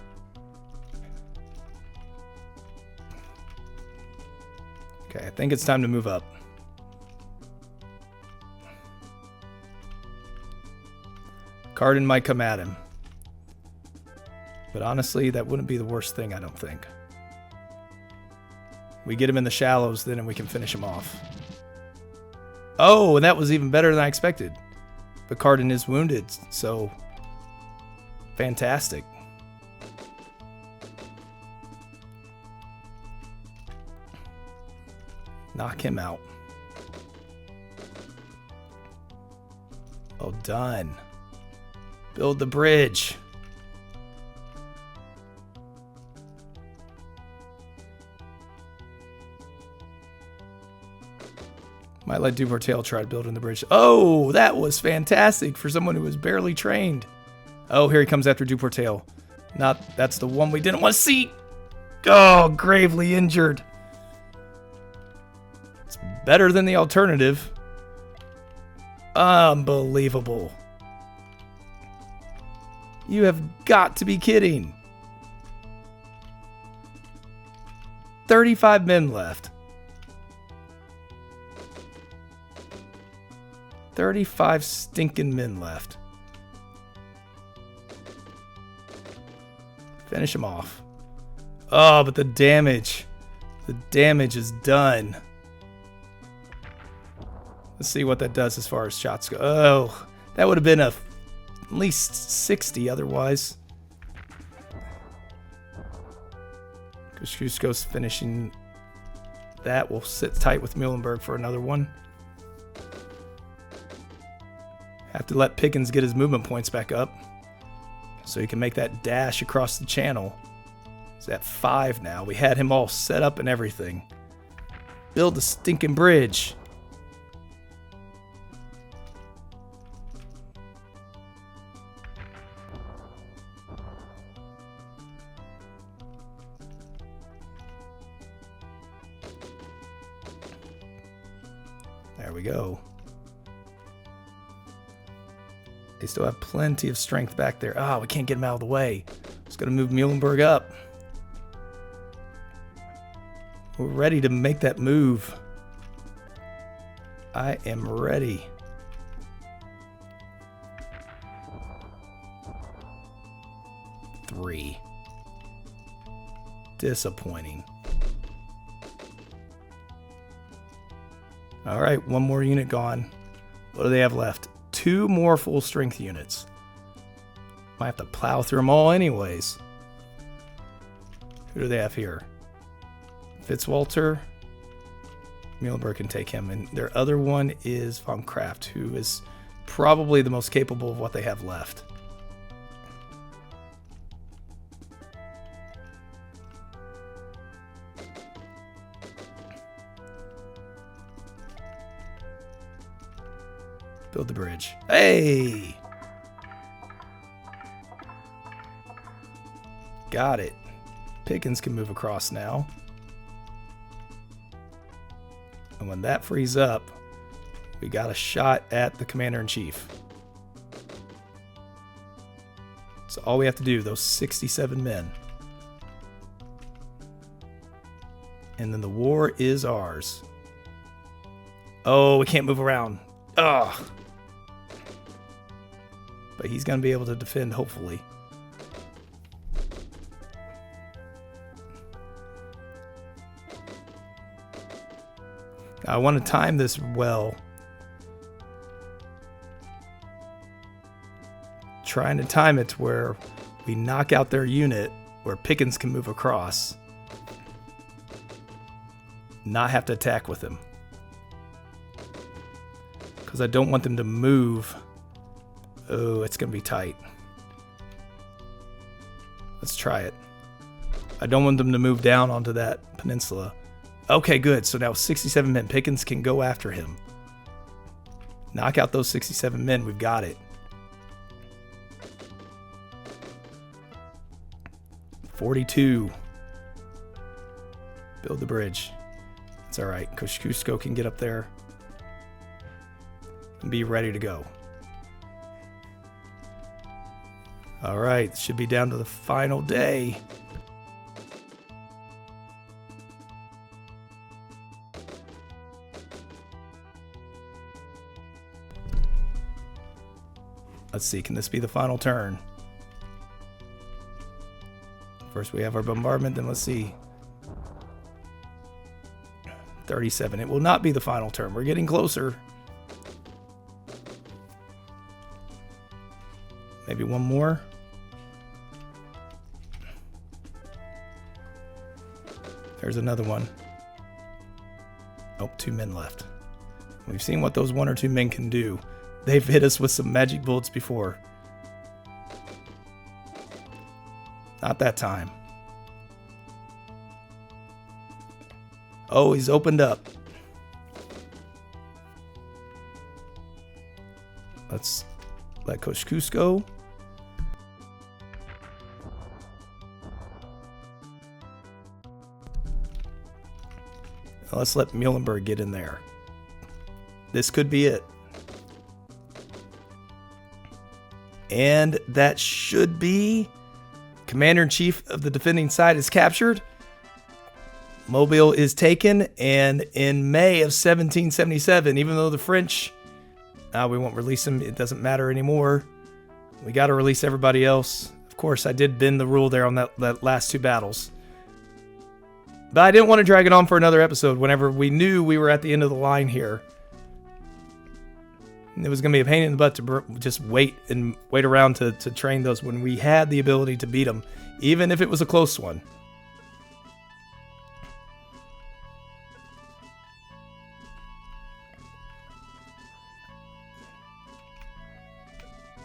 Okay, I think it's time to move up. Cardin might come at him. But honestly, that wouldn't be the worst thing, I don't think. We get him in the shallows then and we can finish him off. Oh, and that was even better than I expected. But Cardin is wounded, so... Fantastic. Knock him out. Oh, done. Build the bridge. Might let Duportail try building the bridge. Oh, that was fantastic for someone who was barely trained. Oh, here he comes after Duportail. That's the one we didn't want to see. Oh, gravely injured. It's better than the alternative. Unbelievable. You have got to be kidding. 35 men left. 35 stinking men left. Finish him off. Oh, but the damage. The damage is done. Let's see what that does as far as shots go. Oh, that would have been at least 60 otherwise. Kosciuszko's finishing that. We'll sit tight with Muhlenberg for another one. Have to let Pickens get his movement points back up so he can make that dash across the channel. He's at 5 now. We had him all set up and everything. Build the stinking bridge. There we go. They still have plenty of strength back there. Ah, we can't get him out of the way. Just going to move Muhlenberg up. We're ready to make that move. I am ready. Three. Disappointing. All right, one more unit gone. What do they have left? 2 more full strength units. Might have to plow through them all anyways. Who do they have here? Fitzwalter. Muhlenberg can take him. And their other one is Von Kraft, who is probably the most capable of what they have left. Build the bridge. Hey! Got it. Pickens can move across now. And when that frees up, we got a shot at the Commander-in-Chief. So all we have to do, those 67 men. And then the war is ours. Oh, we can't move around. Ugh. But he's going to be able to defend, hopefully. I want to time this well. Trying to time it to where we knock out their unit where Pickens can move across. Not have to attack with him. Because I don't want them to move. Oh, it's going to be tight. Let's try it. I don't want them to move down onto that peninsula. Okay, good. So now 67 men. Pickens can go after him. Knock out those 67 men. We've got it. 42. Build the bridge. It's all right. Kosciuszko can get up there and be ready to go. All right. Should be down to the final day. Let's see. Can this be the final turn? First we have our bombardment, then let's see. 37. It will not be the final turn. We're getting closer. Maybe one more. There's another one. Oh, 2 men left. We've seen what those 1 or 2 men can do. They've hit us with some magic bullets before. Not that time. Oh, he's opened up. Let's let Kosciuszko. Let's let Muhlenberg get in there. This could be it. And that should be... Commander-in-Chief of the defending side is captured. Mobile is taken. And in May of 1777, even though the French... we won't release them. It doesn't matter anymore. We got to release everybody else. Of course, I did bend the rule there on that last 2 battles. But I didn't want to drag it on for another episode whenever we knew we were at the end of the line here. It was going to be a pain in the butt to just wait around to train those when we had the ability to beat them, even if it was a close one.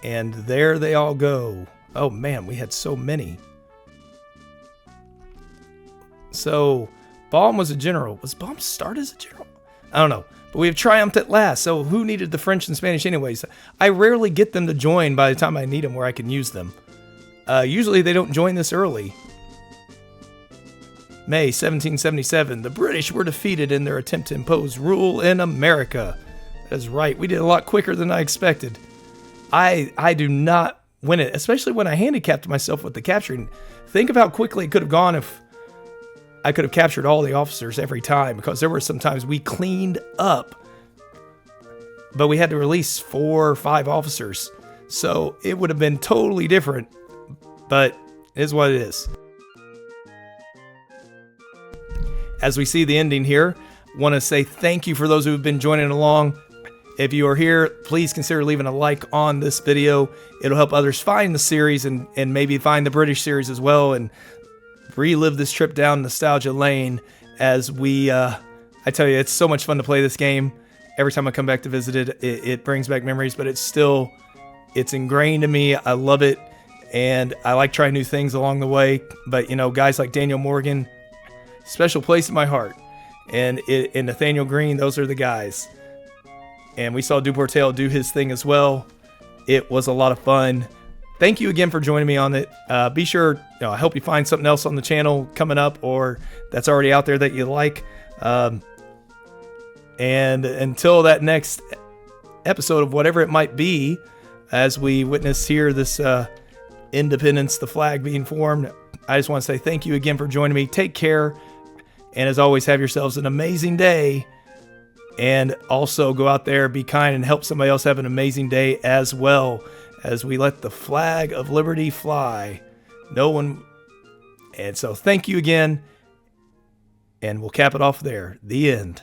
And there they all go. Oh man, we had so many. So, Baum was a general. Was Baum start as a general? I don't know. But we have triumphed at last, so who needed the French and Spanish anyways? I rarely get them to join by the time I need them where I can use them. Usually they don't join this early. May 1777, the British were defeated in their attempt to impose rule in America. That's right, we did a lot quicker than I expected. I do not win it, especially when I handicapped myself with the capturing. Think of how quickly it could have gone if I could have captured all the officers every time, because there were some times we cleaned up, but we had to release 4 or 5 officers. So it would have been totally different, but it is what it is. As we see the ending here, want to say thank you for those who have been joining along. If you are here, please consider leaving a like on this video. It'll help others find the series and maybe find the British series as well, and relive this trip down nostalgia lane as we, I tell you, it's so much fun to play this game. Every time I come back to visit it, it brings back memories, but it's ingrained in me. I love it, and I like trying new things along the way. But, you know, guys like Daniel Morgan, special place in my heart. And Nathaniel Green, those are the guys. And we saw Duportail do his thing as well. It was a lot of fun. Thank you again for joining me on it. Be sure, I hope you find something else on the channel coming up or that's already out there that you like. And until that next episode of whatever it might be, as we witness here this independence, the flag being formed. I just want to say thank you again for joining me. Take care. And as always, have yourselves an amazing day. And also go out there, be kind, and help somebody else have an amazing day as well, as we let the flag of liberty fly. And so thank you again. And we'll cap it off there. The end.